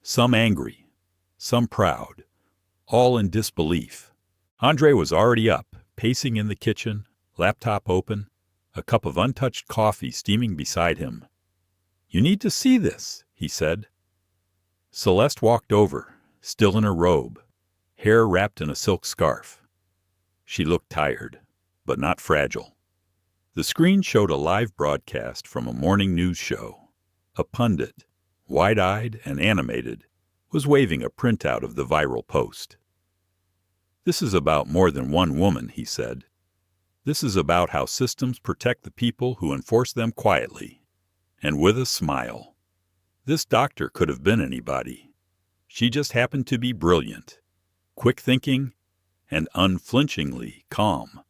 some angry, some proud, all in disbelief. Andre was already up, pacing in the kitchen, laptop open, a cup of untouched coffee steaming beside him. You need to see this, he said. Celeste walked over, still in her robe, hair wrapped in a silk scarf. She looked tired, but not fragile. The screen showed a live broadcast from a morning news show. A pundit, wide-eyed and animated, was waving a printout of the viral post. This is about more than one woman, he said. This is about how systems protect the people who enforce them quietly. And with a smile. This doctor could have been anybody. She just happened to be brilliant, quick-thinking, and unflinchingly calm.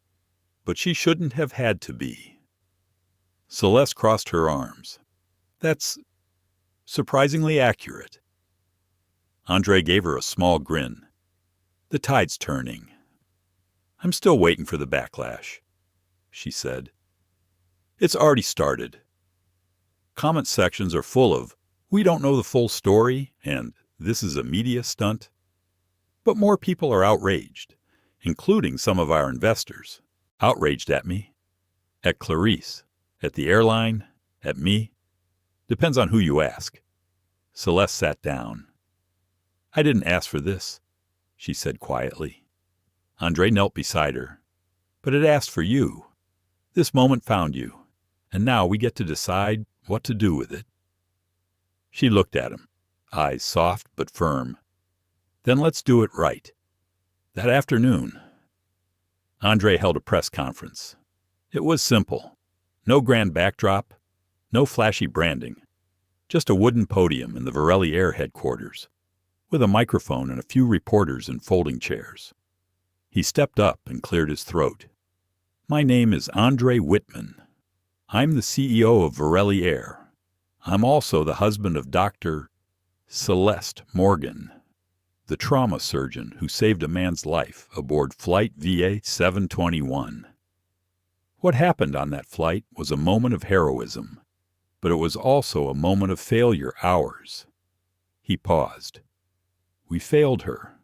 But she shouldn't have had to be. Celeste crossed her arms. That's surprisingly accurate. Andre gave her a small grin. The tide's turning. I'm still waiting for the backlash, she said. It's already started. Comment sections are full of, we don't know the full story, and this is a media stunt. But more people are outraged, including some of our investors. Outraged at me, at Clarice, at the airline, at me. Depends on who you ask. Celeste sat down. "I didn't ask for this," she said quietly. Andre knelt beside her. "But it asked for you. This moment found you, and now we get to decide what to do with it." She looked at him, eyes soft but firm. "Then let's do it right. That afternoon." Andre held a press conference. It was simple. No grand backdrop, no flashy branding. Just a wooden podium in the Varelli Air headquarters, with a microphone and a few reporters in folding chairs. He stepped up and cleared his throat. "My name is Andre Whitman. I'm the CEO of Varelli Air. I'm also the husband of Dr. Celeste Morgan, the trauma surgeon who saved a man's life aboard Flight VA 721. What happened on that flight was a moment of heroism, but it was also a moment of failure ours." He paused. "We failed her.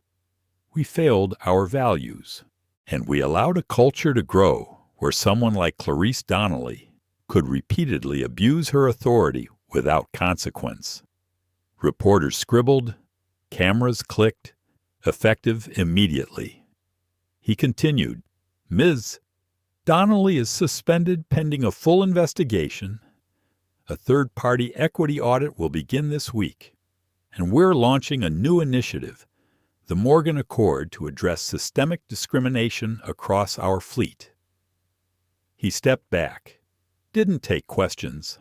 We failed our values. And we allowed a culture to grow where someone like Clarice Donnelly could repeatedly abuse her authority without consequence. Reporters scribbled, cameras clicked, effective immediately." He continued, "Ms. Donnelly is suspended pending a full investigation. A third-party equity audit will begin this week, and we're launching a new initiative, the Morgan Accord, to address systemic discrimination across our fleet." He stepped back, didn't take questions.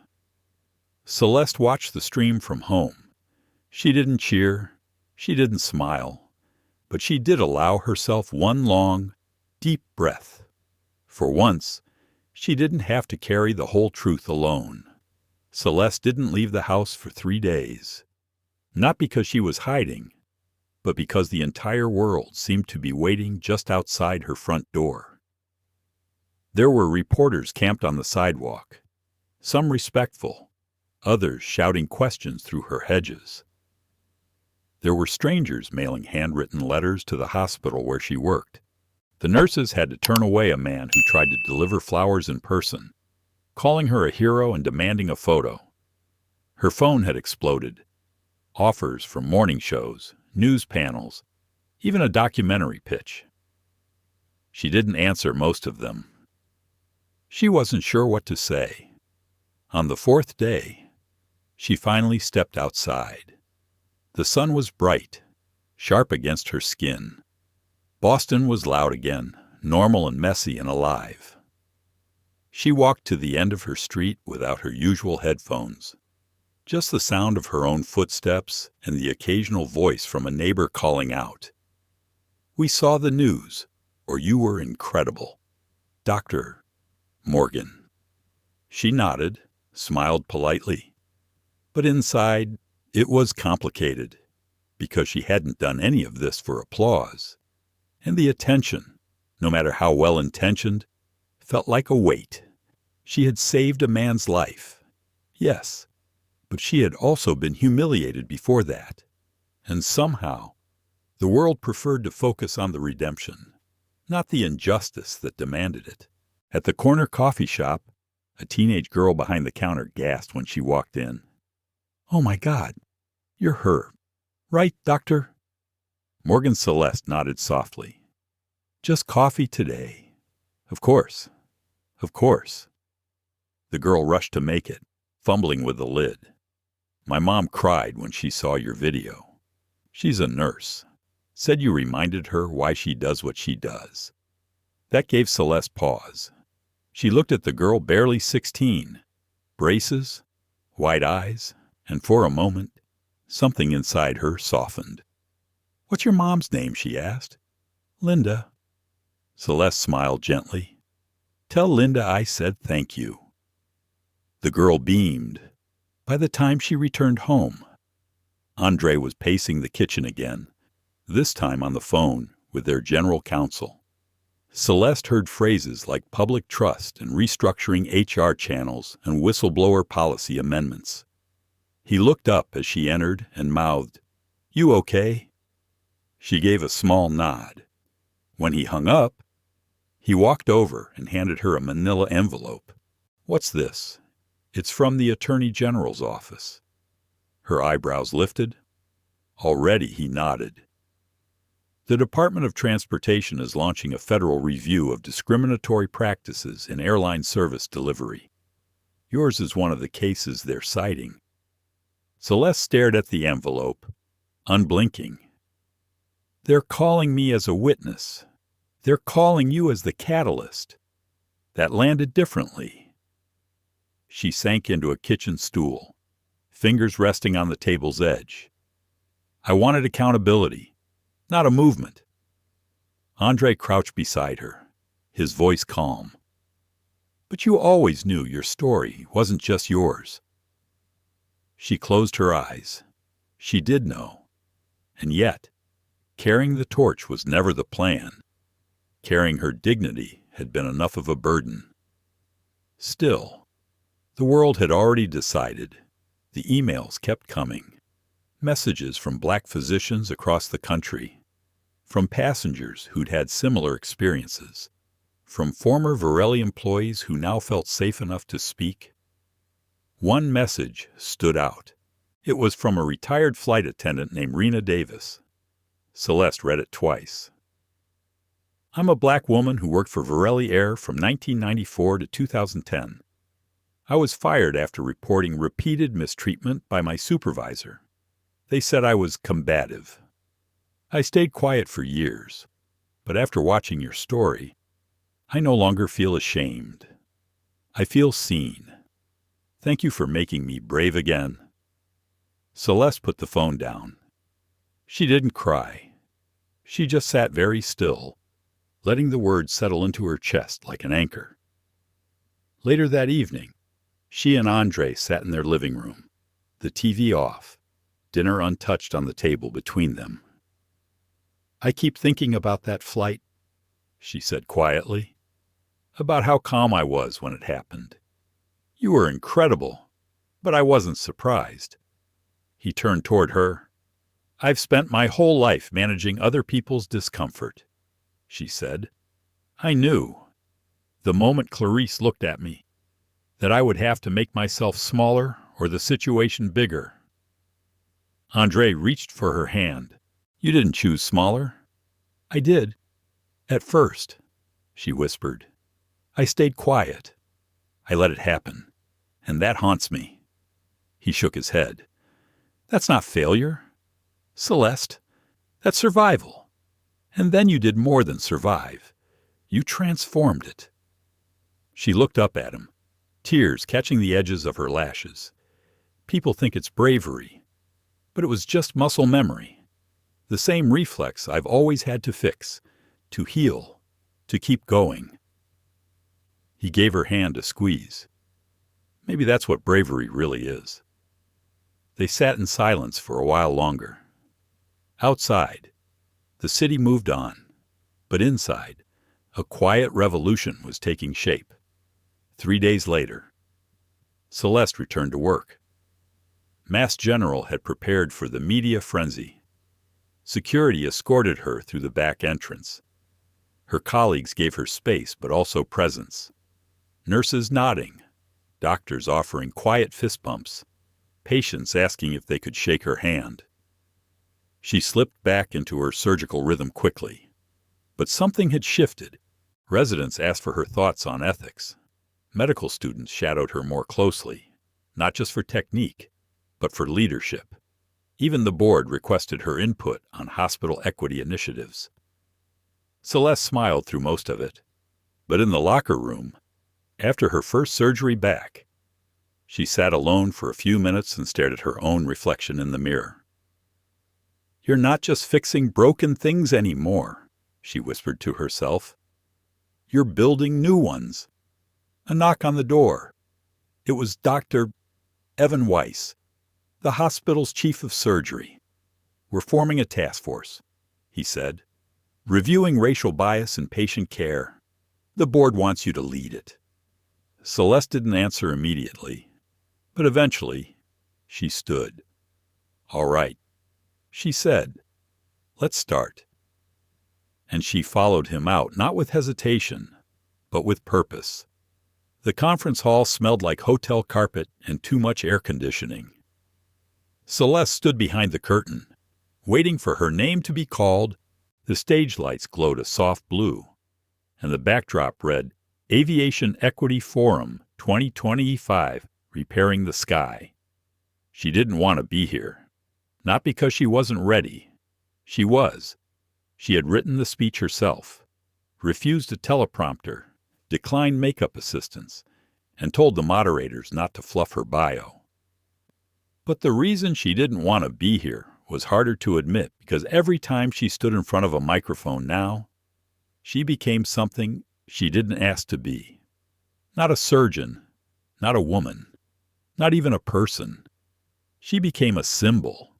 Celeste watched the stream from home. She didn't cheer, she didn't smile, but she did allow herself one long, deep breath. For once, she didn't have to carry the whole truth alone. Celeste didn't leave the house for 3 days. Not because she was hiding, but because the entire world seemed to be waiting just outside her front door. There were reporters camped on the sidewalk, some respectful, others shouting questions through her hedges. There were strangers mailing handwritten letters to the hospital where she worked. The nurses had to turn away a man who tried to deliver flowers in person, calling her a hero and demanding a photo. Her phone had exploded. Offers from morning shows, news panels, even a documentary pitch. She didn't answer most of them. She wasn't sure what to say. On the 4th day, she finally stepped outside. The sun was bright, sharp against her skin. Boston was loud again, normal and messy and alive. She walked to the end of her street without her usual headphones. Just the sound of her own footsteps and the occasional voice from a neighbor calling out, "We saw the news," or "You were incredible, Dr. Morgan." She nodded, smiled politely. But inside, it was complicated, because she hadn't done any of this for applause. And the attention, no matter how well-intentioned, felt like a weight. She had saved a man's life. Yes, but she had also been humiliated before that. And somehow, the world preferred to focus on the redemption, not the injustice that demanded it. At the corner coffee shop, a teenage girl behind the counter gasped when she walked in. "Oh my God, you're her, right, Doctor?" Morgan Celeste nodded softly. "Just coffee today. Of course, of course." The girl rushed to make it, fumbling with the lid. "My mom cried when she saw your video. She's a nurse. Said you reminded her why she does what she does." That gave Celeste pause. She looked at the girl barely 16, braces, wide eyes, and for a moment, something inside her softened. "What's your mom's name?" she asked. "Linda." Celeste smiled gently. "Tell Linda I said thank you." The girl beamed. By the time she returned home, Andre was pacing the kitchen again, this time on the phone with their general counsel. Celeste heard phrases like public trust and restructuring HR channels and whistleblower policy amendments. He looked up as she entered and mouthed, "You okay?" She gave a small nod. When he hung up, he walked over and handed her a manila envelope. "What's this?" "It's from the Attorney General's office." Her eyebrows lifted. Already he nodded. The Department of Transportation is launching a federal review of discriminatory practices in airline service delivery. Yours is one of the cases they're citing. Celeste stared at the envelope, unblinking. They're calling me as a witness. They're calling you as the catalyst. That landed differently. She sank into a kitchen stool, fingers resting on the table's edge. I wanted accountability, not a movement. Andre crouched beside her, his voice calm. But you always knew your story wasn't just yours. She closed her eyes. She did know. And yet, carrying the torch was never the plan. Carrying her dignity had been enough of a burden. Still, the world had already decided. The emails kept coming. Messages from black physicians across the country. From passengers who'd had similar experiences. From former Varelli employees who now felt safe enough to speak. One message stood out. It was from a retired flight attendant named Rena Davis. Celeste read it twice. I'm a black woman who worked for Varelli Air from 1994 to 2010. I was fired after reporting repeated mistreatment by my supervisor. They said I was combative. I stayed quiet for years, but after watching your story, I no longer feel ashamed. I feel seen. Thank you for making me brave again. Celeste put the phone down. She didn't cry. She just sat very still, letting the words settle into her chest like an anchor. Later that evening, she and Andre sat in their living room, the TV off, dinner untouched on the table between them. I keep thinking about that flight, she said quietly, about how calm I was when it happened. You were incredible, but I wasn't surprised. He turned toward her. I've spent my whole life managing other people's discomfort, she said. I knew, the moment Clarice looked at me, that I would have to make myself smaller or the situation bigger. Andre reached for her hand. You didn't choose smaller. I did. At first, she whispered. I stayed quiet. I let it happen, and that haunts me. He shook his head. That's not failure. Celeste, that's survival. And then you did more than survive. You transformed it. She looked up at him, tears catching the edges of her lashes. People think it's bravery, but it was just muscle memory. The same reflex I've always had to fix, to heal, to keep going. He gave her hand a squeeze. Maybe that's what bravery really is. They sat in silence for a while longer. Outside, the city moved on, but inside, a quiet revolution was taking shape. 3 days later, Celeste returned to work. Mass General had prepared for the media frenzy. Security escorted her through the back entrance. Her colleagues gave her space but also presence. Nurses nodding, doctors offering quiet fist bumps, patients asking if they could shake her hand. She slipped back into her surgical rhythm quickly. But something had shifted. Residents asked for her thoughts on ethics. Medical students shadowed her more closely, not just for technique, but for leadership. Even the board requested her input on hospital equity initiatives. Celeste smiled through most of it, but in the locker room, after her first surgery back, she sat alone for a few minutes and stared at her own reflection in the mirror. You're not just fixing broken things anymore, she whispered to herself. You're building new ones. A knock on the door. It was Dr. Evan Weiss, the hospital's chief of surgery. We're forming a task force, he said, reviewing racial bias in patient care. The board wants you to lead it. Celeste didn't answer immediately, but eventually she stood. All right, she said, let's start. And she followed him out, not with hesitation, but with purpose. The conference hall smelled like hotel carpet and too much air conditioning. Celeste stood behind the curtain, Waiting for her name to be called, the stage lights glowed a soft blue, and the backdrop read, Aviation Equity Forum 2025, Repairing the Sky. She didn't want to be here. Not because she wasn't ready. She was. She had written the speech herself, refused a teleprompter, declined makeup assistance, and told the moderators not to fluff her bio. But the reason she didn't want to be here was harder to admit because every time she stood in front of a microphone now, she became something she didn't ask to be. Not a surgeon, not a woman, not even a person. She became a symbol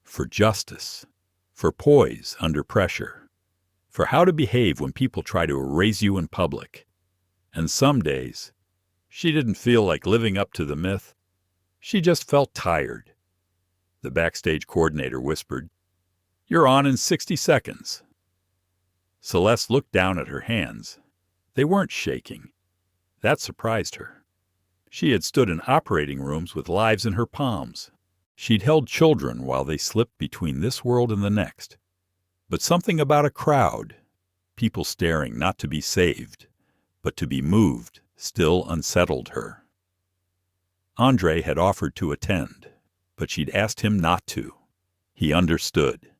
for justice, for poise under pressure, for how to behave when people try to erase you in public. And some days, she didn't feel like living up to the myth. She just felt tired. The backstage coordinator whispered, "You're on in 60 seconds. Celeste looked down at her hands. They weren't shaking. That surprised her. She had stood in operating rooms with lives in her palms. She'd held children while they slipped between this world and the next. But something about a crowd, people staring not to be saved, but to be moved, still unsettled her. Andre had offered to attend, but she'd asked him not to. He understood.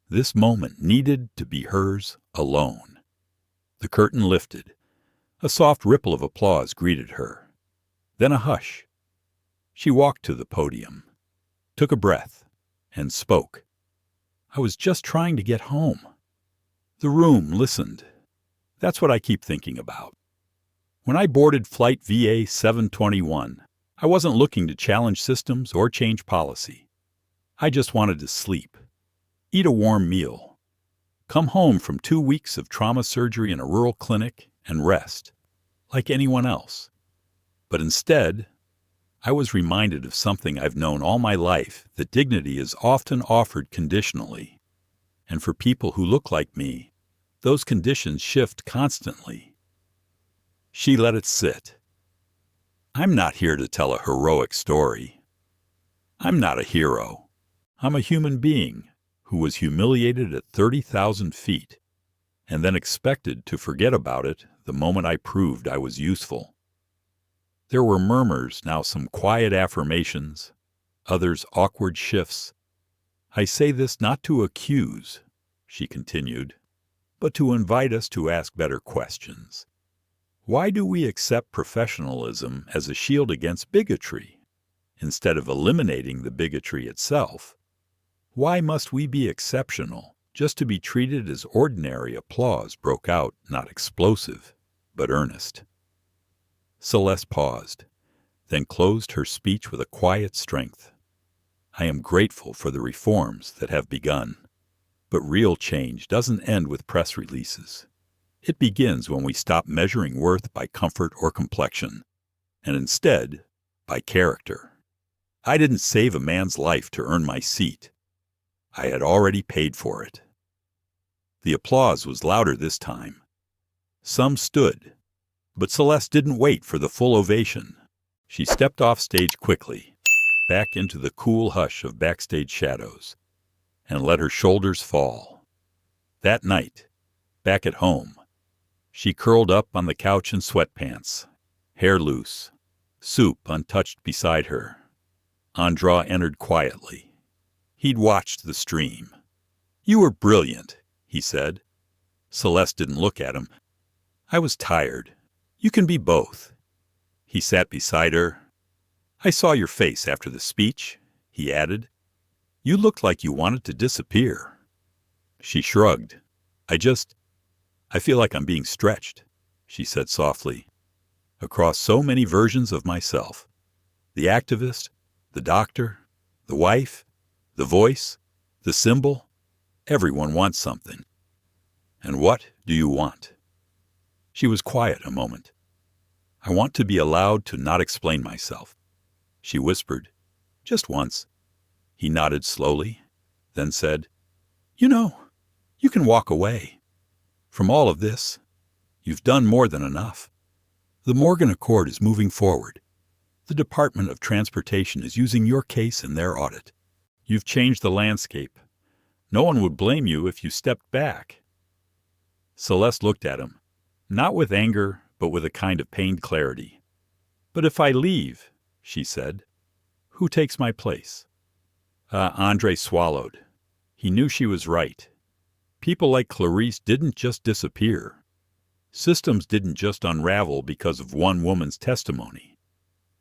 This moment needed to be hers alone. The curtain lifted. A soft ripple of applause greeted her. Then a hush. She walked to the podium, took a breath, and spoke. I was just trying to get home. The room listened. That's what I keep thinking about. When I boarded Flight VA 721, I wasn't looking to challenge systems or change policy. I just wanted to sleep, eat a warm meal, come home from 2 weeks of trauma surgery in a rural clinic, and rest, like anyone else. But instead, I was reminded of something I've known all my life, that dignity is often offered conditionally. And for people who look like me, those conditions shift constantly. She let it sit. I'm not here to tell a heroic story. I'm not a hero. I'm a human being who was humiliated at 30,000 feet and then expected to forget about it the moment I proved I was useful. There were murmurs, now some quiet affirmations, others awkward shifts. I say this not to accuse, she continued, but to invite us to ask better questions. Why do we accept professionalism as a shield against bigotry, instead of eliminating the bigotry itself? Why must we be exceptional just to be treated as ordinary? Applause broke out, not explosive, but earnest. Celeste paused, then closed her speech with a quiet strength. I am grateful for the reforms that have begun, but real change doesn't end with press releases. It begins when we stop measuring worth by comfort or complexion, and instead, by character. I didn't save a man's life to earn my seat. I had already paid for it. The applause was louder this time. Some stood, but Celeste didn't wait for the full ovation. She stepped off stage quickly, back into the cool hush of backstage shadows, and let her shoulders fall. That night, back at home, she curled up on the couch in sweatpants, hair loose, soup untouched beside her. Andra entered quietly. He'd watched the stream. You were brilliant, he said. Celeste didn't look at him. I was tired. You can be both. He sat beside her. I saw your face after the speech, he added. You looked like you wanted to disappear. She shrugged. I feel like I'm being stretched, she said softly, across so many versions of myself. The activist, the doctor, the wife, the voice, the symbol. Everyone wants something. And what do you want? She was quiet a moment. I want to be allowed to not explain myself, she whispered, just once. He nodded slowly, then said, You can walk away. From all of this, you've done more than enough. The Morgan Accord is moving forward. The Department of Transportation is using your case in their audit. You've changed the landscape, No one would blame you if you stepped back. Celeste looked at him, not with anger, but with a kind of pained clarity. But if I leave, she said, who takes my place? Andre swallowed. He knew she was right. People like Clarice didn't just disappear. Systems didn't just unravel because of one woman's testimony.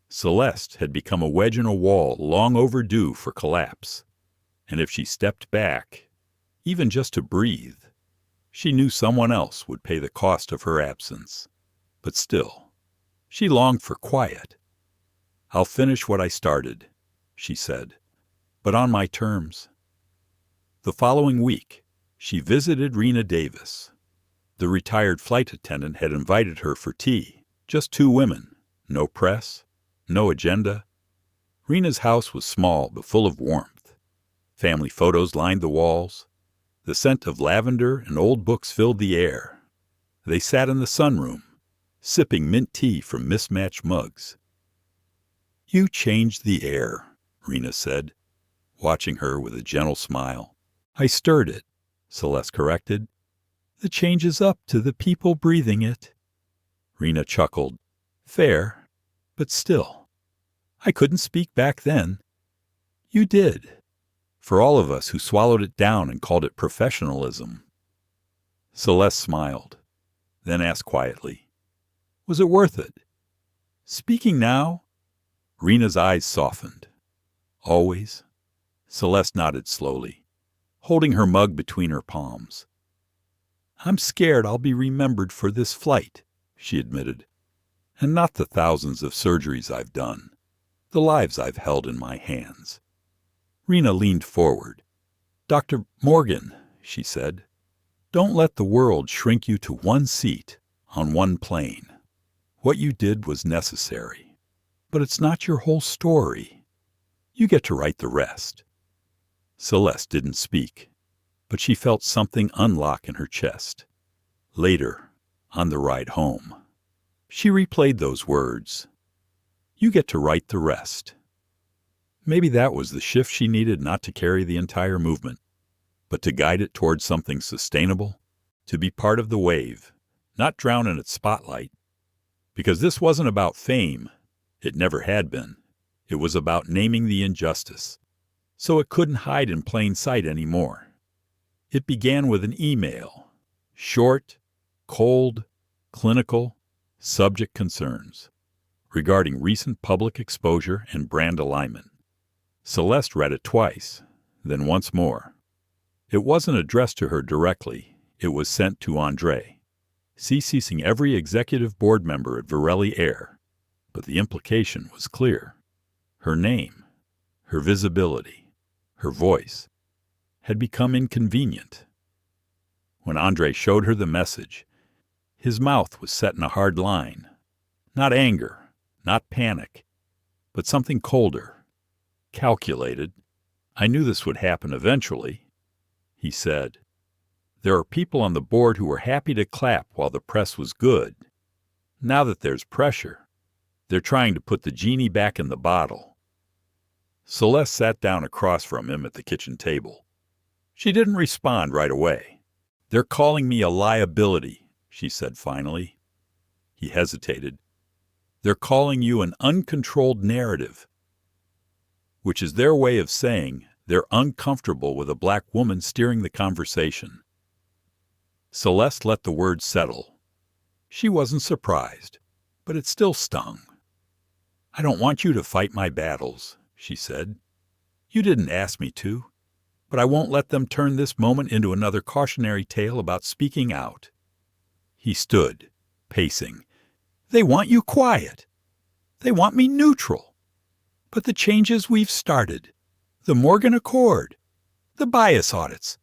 Celeste had become a wedge in a wall long overdue for collapse. And if she stepped back, even just to breathe, she knew someone else would pay the cost of her absence. But still, she longed for quiet. I'll finish what I started, she said, but on my terms. The following week, she visited Rena Davis. The retired flight attendant had invited her for tea, just two women, no press, no agenda. Rena's house was small but full of warmth. Family photos lined the walls. The scent of lavender and old books filled the air. They sat in the sunroom, sipping mint tea from mismatched mugs. You changed the air, Rena said, watching her with a gentle smile. I stirred it, Celeste corrected. The change is up to the people breathing it. Rena chuckled. Fair, but still. I couldn't speak back then. You did. For all of us who swallowed it down and called it professionalism. Celeste smiled, then asked quietly, was it worth it? Speaking now? Rena's eyes softened. Always? Celeste nodded slowly, holding her mug between her palms. I'm scared I'll be remembered for this flight, she admitted, and not the thousands of surgeries I've done, the lives I've held in my hands. Rena leaned forward. Dr. Morgan, she said, don't let the world shrink you to one seat on one plane. What you did was necessary, but it's not your whole story. You get to write the rest. Celeste didn't speak, but she felt something unlock in her chest. Later, on the ride home, she replayed those words. You get to write the rest. Maybe that was the shift she needed, not to carry the entire movement, but to guide it towards something sustainable, to be part of the wave, not drown in its spotlight. Because this wasn't about fame. It never had been. It was about naming the injustice, so it couldn't hide in plain sight anymore. It began with an email. Short, cold, clinical, subject concerns regarding recent public exposure and brand alignment. Celeste read it twice, then once more. It wasn't addressed to her directly. It was sent to Andre, CCing every executive board member at Virelli Air. But the implication was clear. Her name, her visibility, her voice had become inconvenient. When Andre showed her the message, his mouth was set in a hard line. Not anger, not panic, but something colder. Calculated. I knew this would happen eventually, he said. There are people on the board who were happy to clap while the press was good. Now that there's pressure, they're trying to put the genie back in the bottle. Celeste sat down across from him at the kitchen table. She didn't respond right away. They're calling me a liability, she said finally. He hesitated. They're calling you an uncontrolled narrative, which is their way of saying they're uncomfortable with a black woman steering the conversation. Celeste let the words settle. She wasn't surprised, but it still stung. I don't want you to fight my battles, she said. You didn't ask me to, but I won't let them turn this moment into another cautionary tale about speaking out. He stood, pacing. They want you quiet. They want me neutral. But the changes we've started, the Morgan Accord, the bias audits,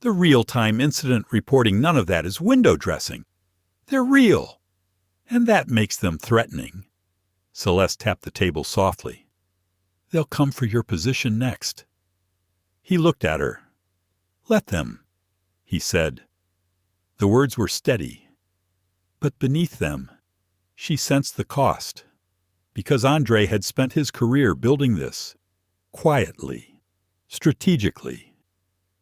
the real-time incident reporting, none of that is window dressing. They're real, and that makes them threatening. Celeste tapped the table softly. They'll come for your position next. He looked at her. Let them, he said. The words were steady, but beneath them, she sensed the cost. Because Andre had spent his career building this, quietly, strategically.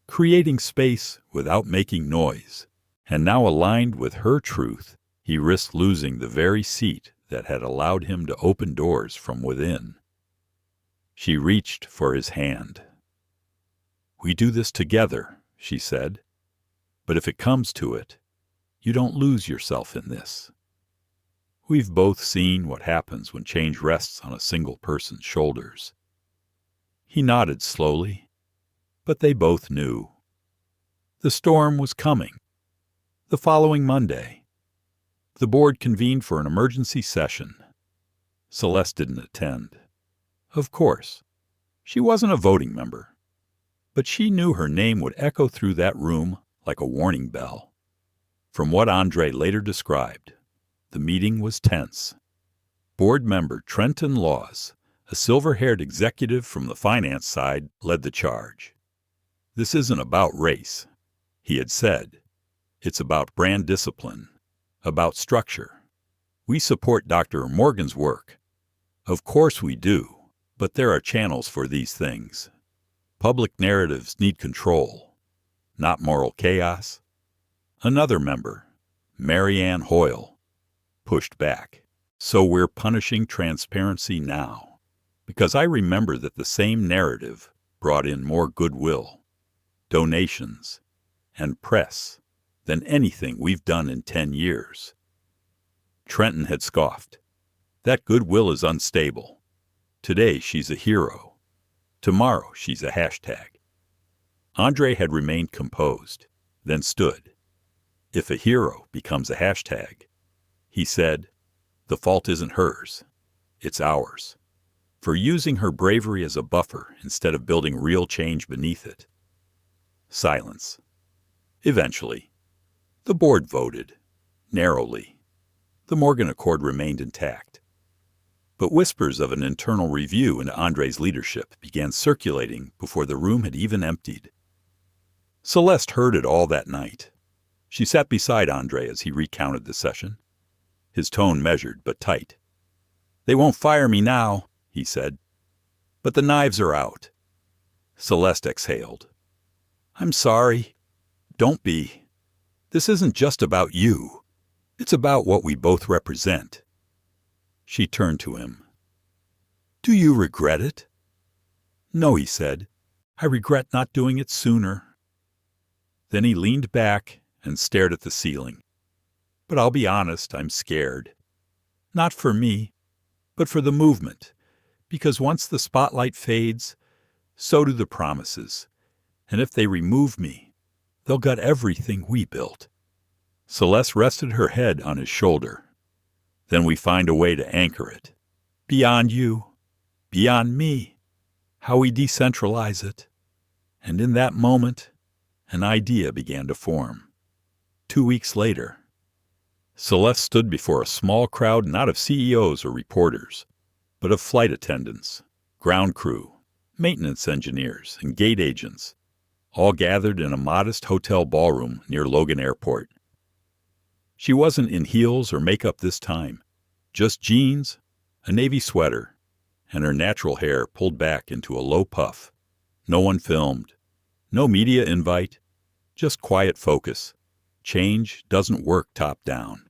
creating space without making noise. And now, aligned with her truth, he risked losing the very seat that had allowed him to open doors from within. She reached for his hand. "We do this together," she said. "But if it comes to it, you don't lose yourself in this. We've both seen what happens when change rests on a single person's shoulders." He nodded slowly, but they both knew. The storm was coming. The following Monday, the board convened for an emergency session. Celeste didn't attend. Of course, she wasn't a voting member, but she knew her name would echo through that room like a warning bell. From what Andre later described, the meeting was tense. Board member Trenton Laws, a silver-haired executive from the finance side, led the charge. "This isn't about race," he had said. "It's about brand discipline, about structure. We support Dr. Morgan's work. Of course we do, but there are channels for these things. Public narratives need control, not moral chaos." Another member, Marianne Hoyle, pushed back. "So we're punishing transparency now, because I remember that the same narrative brought in more goodwill, donations, and press than anything we've done in 10 years. Trenton had scoffed. "That goodwill is unstable. Today she's a hero. Tomorrow she's a hashtag." Andre had remained composed, then stood. "If a hero becomes a hashtag," he said, "the fault isn't hers. It's ours, for using her bravery as a buffer instead of building real change beneath it." Silence. Eventually, the board voted, narrowly. The Morgan Accord remained intact. But whispers of an internal review into Andre's leadership began circulating before the room had even emptied. Celeste heard it all that night. She sat beside Andre as he recounted the session, his tone measured but tight. "They won't fire me now," he said, "but the knives are out." Celeste exhaled. "I'm sorry. Don't be. This isn't just about you. It's about what we both represent." She turned to him. "Do you regret it?" "No," he said. "I regret not doing it sooner." Then he leaned back and stared at the ceiling. "But I'll be honest, I'm scared. Not for me, but for the movement, because once the spotlight fades, so do the promises. And if they remove me, they'll gut everything we built." Celeste rested her head on his shoulder. "Then we find a way to anchor it. Beyond you, beyond me, how we decentralize it." And in that moment, an idea began to form. 2 weeks later, Celeste stood before a small crowd not of CEOs or reporters, but of flight attendants, ground crew, maintenance engineers, and gate agents, all gathered in a modest hotel ballroom near Logan Airport. She wasn't in heels or makeup this time, just jeans, a navy sweater, and her natural hair pulled back into a low puff. No one filmed, no media invite, just quiet focus. Change doesn't work top down.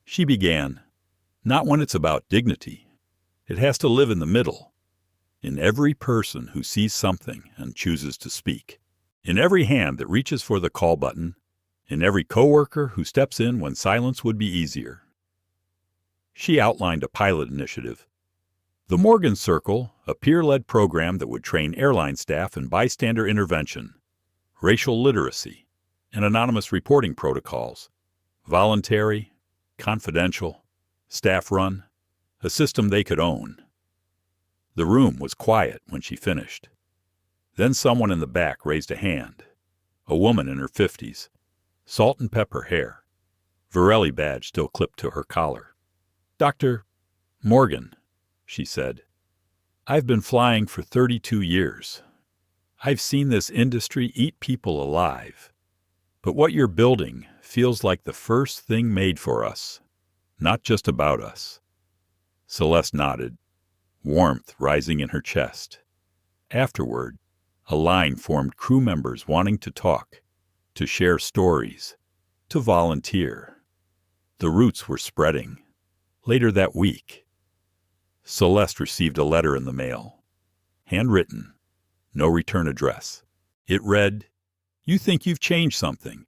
She began, "Not when it's about dignity. It has to live in the middle, in every person who sees something and chooses to speak, in every hand that reaches for the call button, in every coworker who steps in when silence would be easier." She outlined a pilot initiative. The Morgan Circle, a peer-led program that would train airline staff in bystander intervention, racial literacy, and anonymous reporting protocols, voluntary, confidential, staff-run, a system they could own. The room was quiet when she finished. Then someone in the back raised a hand, a woman in her 50s, salt and pepper hair, Varelli badge still clipped to her collar. "Dr. Morgan," she said, "I've been flying for 32 years. I've seen this industry eat people alive. But what you're building feels like the first thing made for us, not just about us." Celeste nodded, warmth rising in her chest. Afterward, A line formed crew members wanting to talk, to share stories, to volunteer. The roots were spreading. Later that week, Celeste received a letter in the mail. Handwritten, no return address. It read, "You think you've changed something,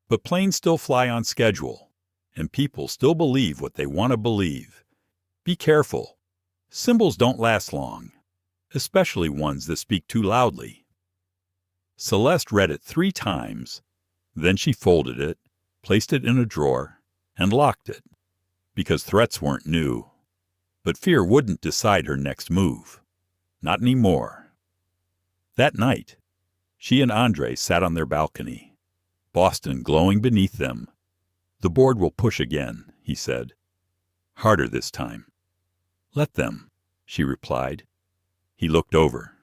but planes still fly on schedule, and people still believe what they want to believe. Be careful. Symbols don't last long, especially ones that speak too loudly." Celeste read it 3 times. Then she folded it, placed it in a drawer, and locked it, because threats weren't new. But fear wouldn't decide her next move. Not anymore. That night, she and Andre sat on their balcony, Boston glowing beneath them. "The board will push again," he said. "Harder this time." "Let them," she replied. He looked over.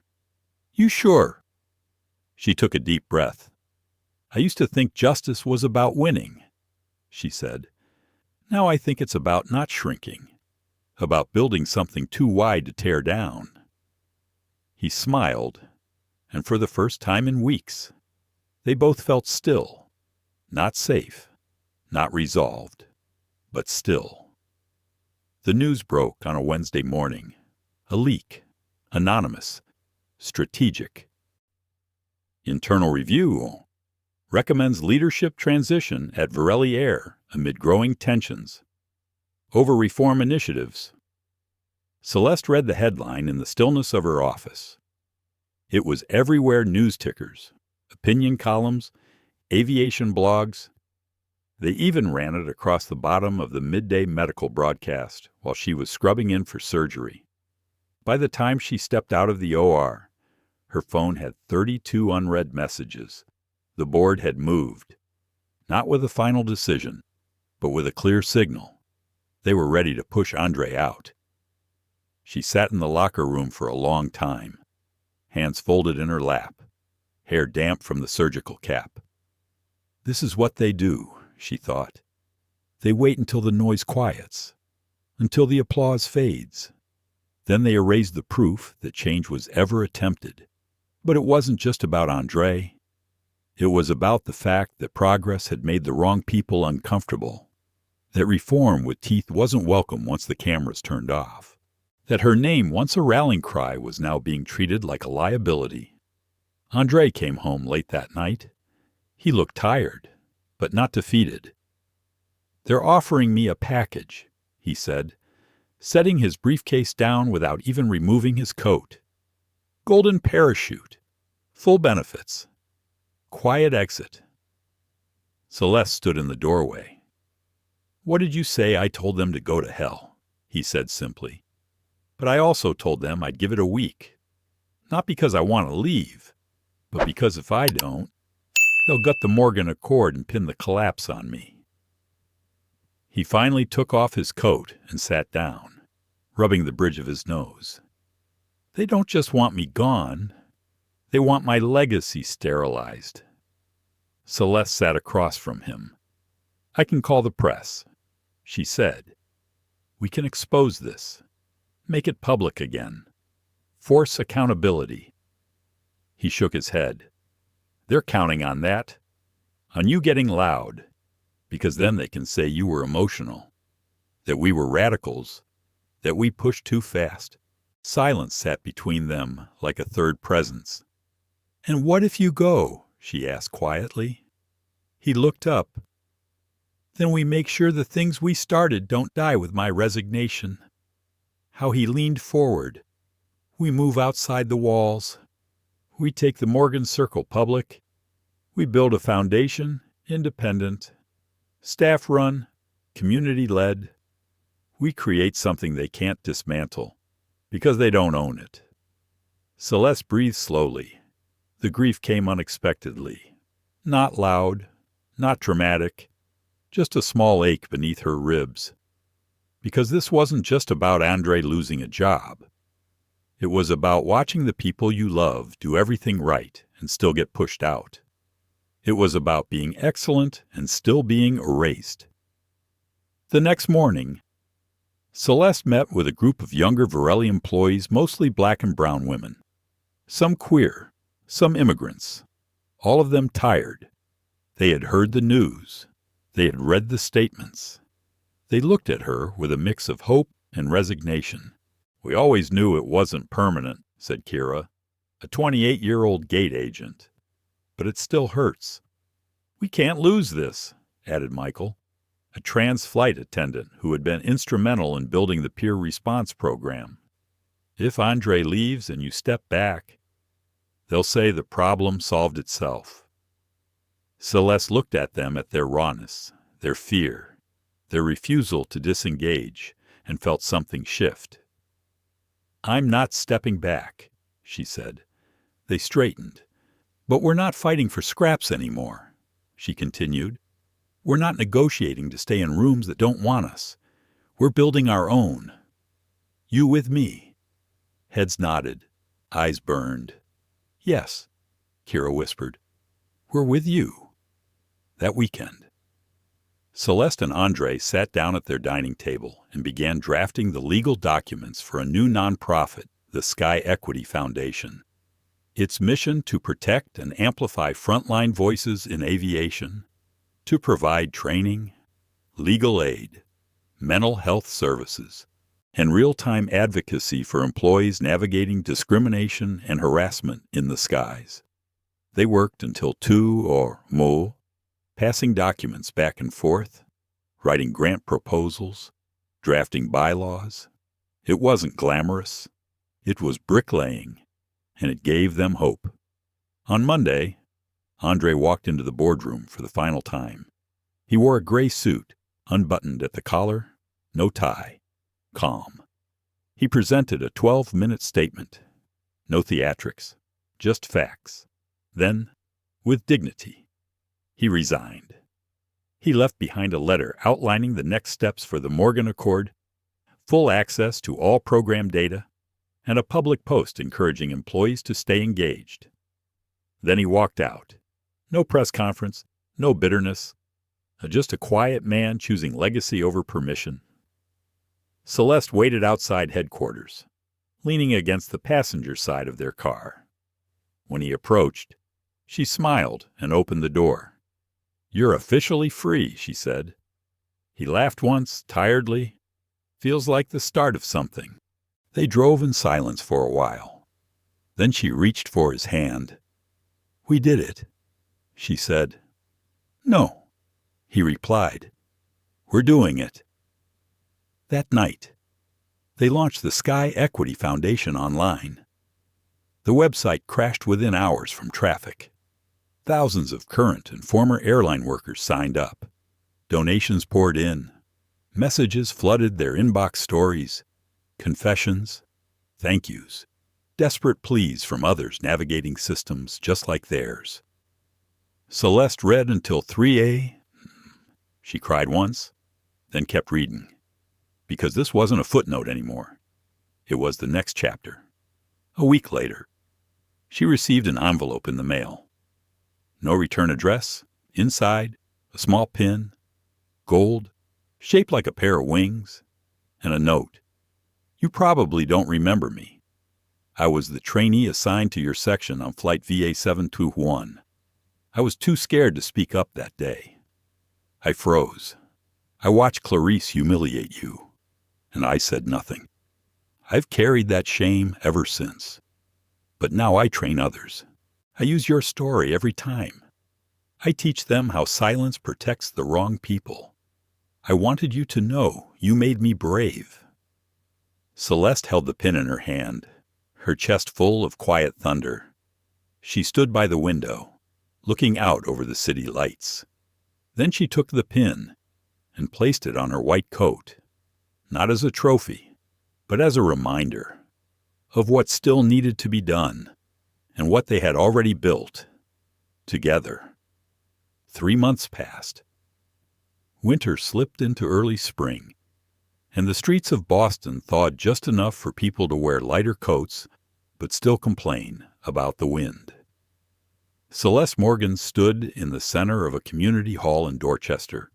"You sure?" She took a deep breath. "I used to think justice was about winning," she said. "Now I think it's about not shrinking, about building something too wide to tear down." He smiled, and for the first time in weeks, they both felt still, not safe, not resolved, but still. The news broke on a Wednesday morning. A leak, anonymous, strategic. Internal Review recommends leadership transition at Varelli Air amid growing tensions. Over reform initiatives. Celeste read the headline in the stillness of her office. It was everywhere: news tickers, opinion columns, aviation blogs. They even ran it across the bottom of the midday medical broadcast while she was scrubbing in for surgery. By the time she stepped out of the OR, her phone had 32 unread messages. The board had moved, not with a final decision, but with a clear signal. They were ready to push Andre out. She sat in the locker room for a long time, hands folded in her lap, hair damp from the surgical cap. This is what they do, she thought. They wait until the noise quiets, until the applause fades. Then they erase the proof that change was ever attempted. But it wasn't just about Andre. It was about the fact that progress had made the wrong people uncomfortable, that reform with teeth wasn't welcome once the cameras turned off, that her name, once a rallying cry, was now being treated like a liability. Andre came home late that night. He looked tired, but not defeated. "They're offering me a package," he said, setting his briefcase down without even removing his coat. "Golden parachute, full benefits, quiet exit." Celeste stood in the doorway. "What did you say? I told them to go to hell," he said simply. "But I also told them I'd give it a week. Not because I want to leave, but because if I don't, they'll gut the Morgan Accord and pin the collapse on me." He finally took off his coat and sat down, rubbing the bridge of his nose. "They don't just want me gone. They want my legacy sterilized." Celeste sat across from him. "I can call the press," she said. "We can expose this, make it public again, force accountability." He shook his head. "They're counting on that, on you getting loud, because then they can say you were emotional, that we were radicals, that we pushed too fast." Silence sat between them like a third presence. "And what if you go?" she asked quietly. He looked up. "Then we make sure the things we started don't die with my resignation." How he leaned forward. "We move outside the walls. We take the Morgan Circle public. We build a foundation, independent, staff-run, community-led. We create something they can't dismantle, because they don't own it." Celeste breathed slowly. The grief came unexpectedly. Not loud, not dramatic, just a small ache beneath her ribs. Because this wasn't just about Andre losing a job. It was about watching the people you love do everything right and still get pushed out. It was about being excellent and still being erased. The next morning, Celeste met with a group of younger Varelli employees, mostly black and brown women. Some queer, Some immigrants, all of them tired. They had heard the news. They had read the statements. They looked at her with a mix of hope and resignation. "We always knew it wasn't permanent," said Kira, a 28-year-old gate agent. "But it still hurts." "We can't lose this," added Michael, a trans flight attendant who had been instrumental in building the peer response program. "If Andre leaves and you step back, they'll say the problem solved itself." Celeste looked at them at their rawness, their fear, their refusal to disengage, and felt something shift. "I'm not stepping back," she said. They straightened. "But we're not fighting for scraps anymore," she continued. "We're not negotiating to stay in rooms that don't want us. We're building our own. You with me?" Heads nodded. Eyes burned. "Yes," Kira whispered. "We're with you." That weekend, Celeste and Andre sat down at their dining table and began drafting the legal documents for a new nonprofit, the Sky Equity Foundation. Its mission to protect and amplify frontline voices in aviation, to provide training, legal aid, mental health services, and real-time advocacy for employees navigating discrimination and harassment in the skies. They worked until 2 or more, passing documents back and forth, writing grant proposals, drafting bylaws. It wasn't glamorous. It was bricklaying, and it gave them hope. On Monday, Andre walked into the boardroom for the final time. He wore a gray suit, unbuttoned at the collar, no tie, calm. He presented a 12-minute statement. No theatrics, just facts. Then, with dignity, he resigned. He left behind a letter outlining the next steps for the Morgan Accord, full access to all program data, and a public post encouraging employees to stay engaged. Then he walked out. No press conference, no bitterness, just a quiet man choosing legacy over permission. Celeste waited outside headquarters, leaning against the passenger side of their car. When he approached, she smiled and opened the door. "You're officially free," she said. He laughed once, tiredly. "Feels like the start of something." They drove in silence for a while. Then she reached for his hand. "We did it," she said. "No," he replied. "We're doing it." That night, they launched the Sky Equity Foundation online. The website crashed within hours from traffic. Thousands of current and former airline workers signed up. Donations poured in. Messages flooded their inbox stories. Confessions, thank yous, desperate pleas from others navigating systems just like theirs. Celeste read until 3 a.m. She cried once, then kept reading. Because this wasn't a footnote anymore. It was the next chapter. A week later, she received an envelope in the mail. No return address, inside, a small pin, gold, shaped like a pair of wings, and a note. "You probably don't remember me. I was the trainee assigned to your section on Flight VA721. I was too scared to speak up that day. I froze. I watched Clarice humiliate you, and I said nothing. I've carried that shame ever since. But now I train others. I use your story every time. I teach them how silence protects the wrong people. I wanted you to know you made me brave." Celeste held the pin in her hand, her chest full of quiet thunder. She stood by the window, looking out over the city lights. Then she took the pin and placed it on her white coat, not as a trophy, but as a reminder of what still needed to be done and what they had already built together. 3 months passed. Winter slipped into early spring, and the streets of Boston thawed just enough for people to wear lighter coats but still complain about the wind. Celeste Morgan stood in the center of a community hall in Dorchester,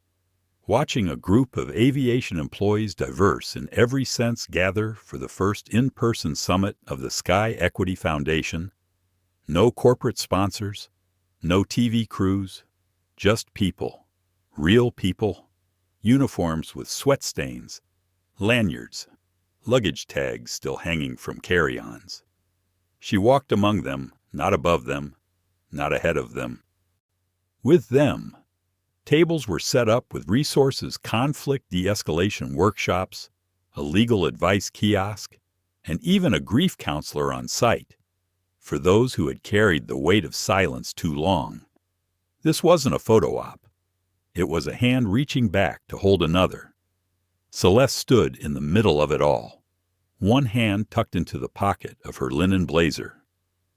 watching a group of aviation employees diverse in every sense gather for the first in-person summit of the Sky Equity Foundation, No corporate sponsors, no TV crews, just people, real people, uniforms with sweat stains, lanyards, luggage tags still hanging from carry-ons. She walked among them, not above them, not ahead of them. With them, tables were set up with resources, conflict de-escalation workshops, a legal advice kiosk, and even a grief counselor on site for those who had carried the weight of silence too long. This wasn't a photo op. It was a hand reaching back to hold another. Celeste stood in the middle of it all, one hand tucked into the pocket of her linen blazer,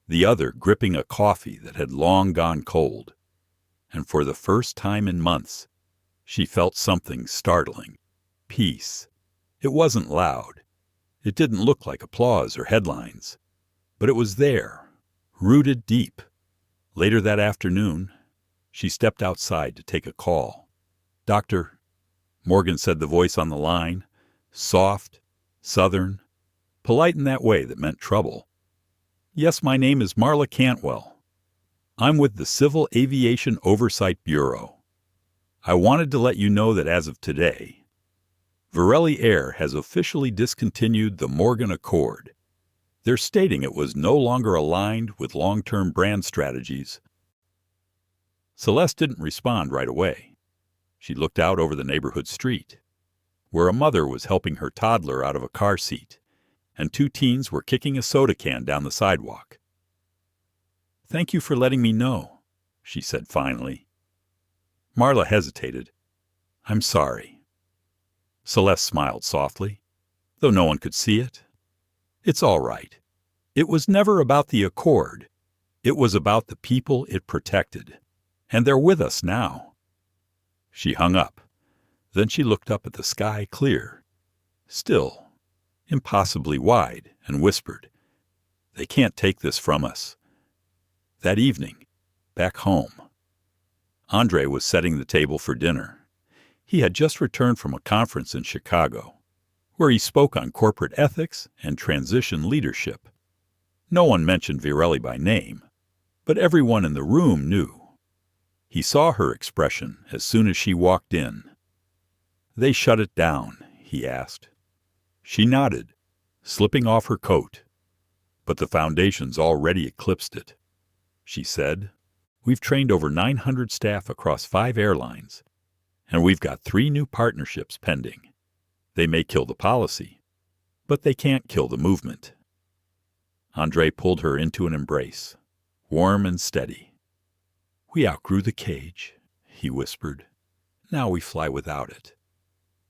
the other gripping a coffee that had long gone cold. And for the first time in months, she felt something startling. Peace. It wasn't loud. It didn't look like applause or headlines. But it was there, rooted deep. Later that afternoon, she stepped outside to take a call. "Doctor," Morgan said, the voice on the line, soft, southern, polite in that way that meant trouble. "Yes, my name is Marla Cantwell. I'm with the Civil Aviation Oversight Bureau. I wanted to let you know that as of today, Virelli Air has officially discontinued the Morgan Accord. They're stating it was no longer aligned with long-term brand strategies." Celeste didn't respond right away. She looked out over the neighborhood street, where a mother was helping her toddler out of a car seat, and two teens were kicking a soda can down the sidewalk. "Thank you for letting me know," she said finally. Marla hesitated. "I'm sorry." Celeste smiled softly, though no one could see it. "It's all right. It was never about the Accord. It was about the people it protected. And they're with us now." She hung up. Then she looked up at the sky, clear, still, impossibly wide, and whispered, "They can't take this from us." That evening, back home, Andre was setting the table for dinner. He had just returned from a conference in Chicago, where he spoke on corporate ethics and transition leadership. No one mentioned Virelli by name, but everyone in the room knew. He saw her expression as soon as she walked in. "They shut it down?" he asked. She nodded, slipping off her coat. "But the foundation's already eclipsed it," she said. "We've trained over 900 staff across 5 airlines, and we've got 3 new partnerships pending. They may kill the policy, but they can't kill the movement." Andre pulled her into an embrace, warm and steady. "We outgrew the cage," he whispered. "Now we fly without it."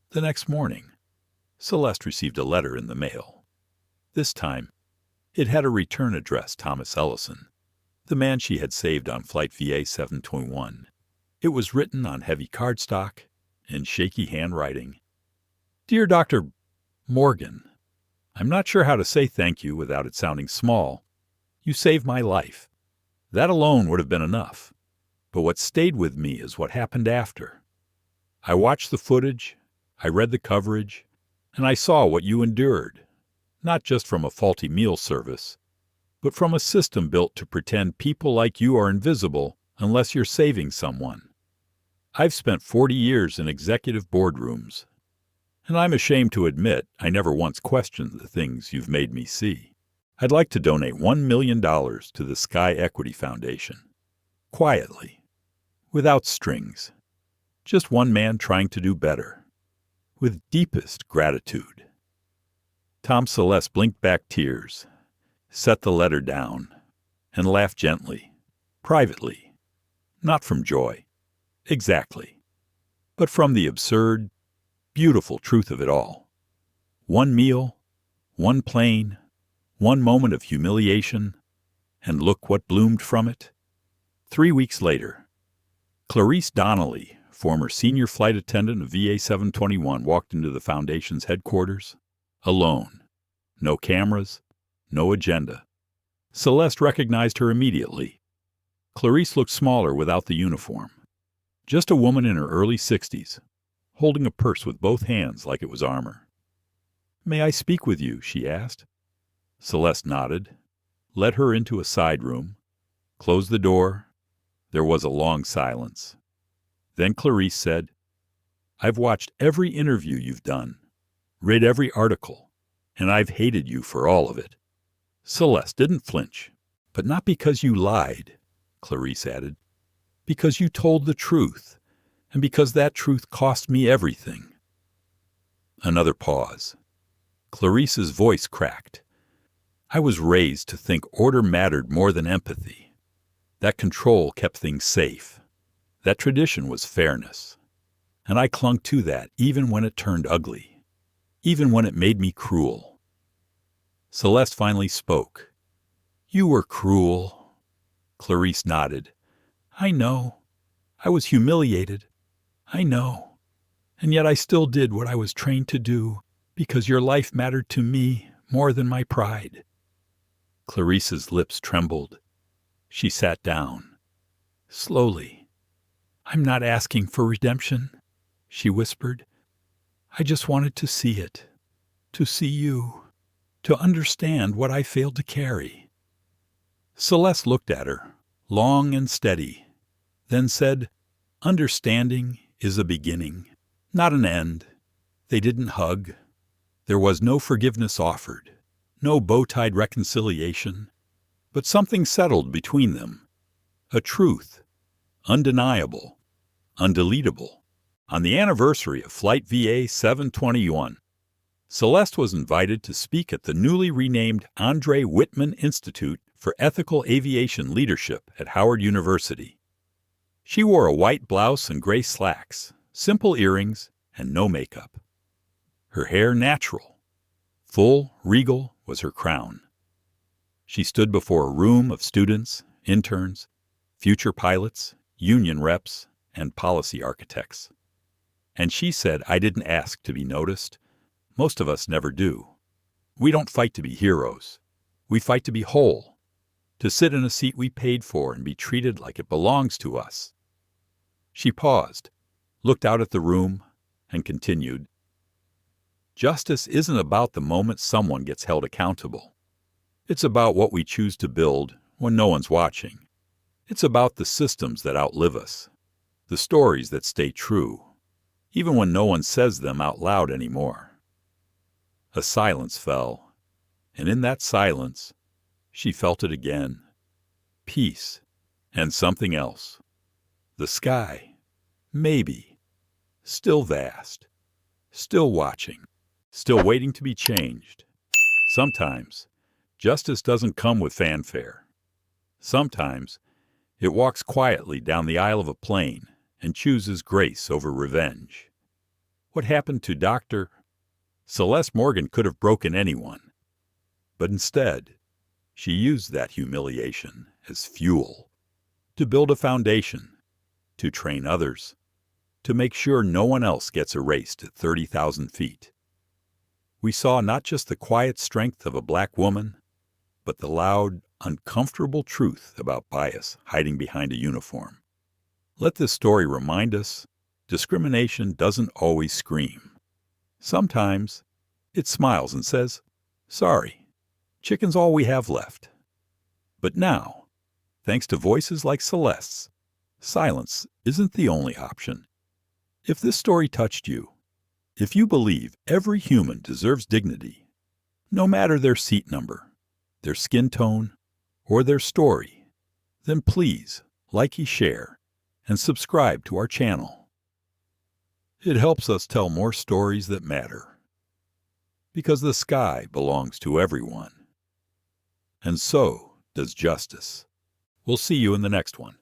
The next morning, Celeste received a letter in the mail. This time, it had a return address, Thomas Ellison, the man she had saved on Flight VA 721. It was written on heavy cardstock, in shaky handwriting. "Dear Dr. Morgan, I'm not sure how to say thank you without it sounding small. You saved my life. That alone would have been enough. But what stayed with me is what happened after. I watched the footage, I read the coverage, and I saw what you endured, not just from a faulty meal service, but from a system built to pretend people like you are invisible unless you're saving someone. I've spent 40 years in executive boardrooms, and I'm ashamed to admit I never once questioned the things you've made me see. I'd like to donate $1 million to the Sky Equity Foundation. Quietly. Without strings. Just one man trying to do better. With deepest gratitude." Tom Celeste blinked back tears, set the letter down, and laughed gently, privately. Not from joy. Exactly. But from the absurd, beautiful truth of it all. One meal, one plane, one moment of humiliation, and look what bloomed from it. 3 weeks later, Clarice Donnelly, former senior flight attendant of VA 721, walked into the Foundation's headquarters, alone. No cameras, no agenda. Celeste recognized her immediately. Clarice looked smaller without the uniform. Just a woman in her early 60s, holding a purse with both hands like it was armor. "May I speak with you?" she asked. Celeste nodded, led her into a side room, closed the door. There was a long silence. Then Clarice said, "I've watched every interview you've done, read every article, and I've hated you for all of it." Celeste didn't flinch. "But not because you lied," Clarice added. "Because you told the truth, and because that truth cost me everything." Another pause. Clarice's voice cracked. "I was raised to think order mattered more than empathy. That control kept things safe. That tradition was fairness. And I clung to that even when it turned ugly, even when it made me cruel." Celeste finally spoke. "You were cruel." Clarice nodded. "I know. I was humiliated. I know. And yet I still did what I was trained to do because your life mattered to me more than my pride." Clarice's lips trembled. She sat down. Slowly. "I'm not asking for redemption," she whispered. "I just wanted to see it, to see you, to understand what I failed to carry." Celeste looked at her, long and steady, then said, "Understanding is a beginning, not an end." They didn't hug. There was no forgiveness offered, no bow-tied reconciliation, but something settled between them, a truth, undeniable, undeletable. On the anniversary of Flight VA 721, Celeste was invited to speak at the newly renamed Andre Whitman Institute for Ethical Aviation Leadership at Howard University. She wore a white blouse and gray slacks, simple earrings, and no makeup. Her hair natural. Full, regal was her crown. She stood before a room of students, interns, future pilots, union reps, and policy architects. And she said, "I didn't ask to be noticed. Most of us never do. We don't fight to be heroes. We fight to be whole, to sit in a seat we paid for and be treated like it belongs to us." She paused, looked out at the room, and continued, "Justice isn't about the moment someone gets held accountable. It's about what we choose to build when no one's watching. It's about the systems that outlive us, the stories that stay true, even when no one says them out loud anymore." A silence fell, and in that silence, she felt it again. Peace, and something else. The sky, maybe, still vast, still watching, still waiting to be changed. Sometimes, justice doesn't come with fanfare. Sometimes, it walks quietly down the aisle of a plane and chooses grace over revenge. What happened to Dr. Celeste Morgan could have broken anyone, but instead, she used that humiliation as fuel to build a foundation, to train others, to make sure no one else gets erased at 30,000 feet. We saw not just the quiet strength of a black woman, but the loud, uncomfortable truth about bias hiding behind a uniform. Let this story remind us discrimination doesn't always scream. Sometimes it smiles and says, "Sorry, chicken's all we have left." But now, thanks to voices like Celeste's, silence isn't the only option. If this story touched you, if you believe every human deserves dignity, no matter their seat number, their skin tone, or their story, then please like, share, and subscribe to our channel. It helps us tell more stories that matter, because the sky belongs to everyone. And so does justice. We'll see you in the next one.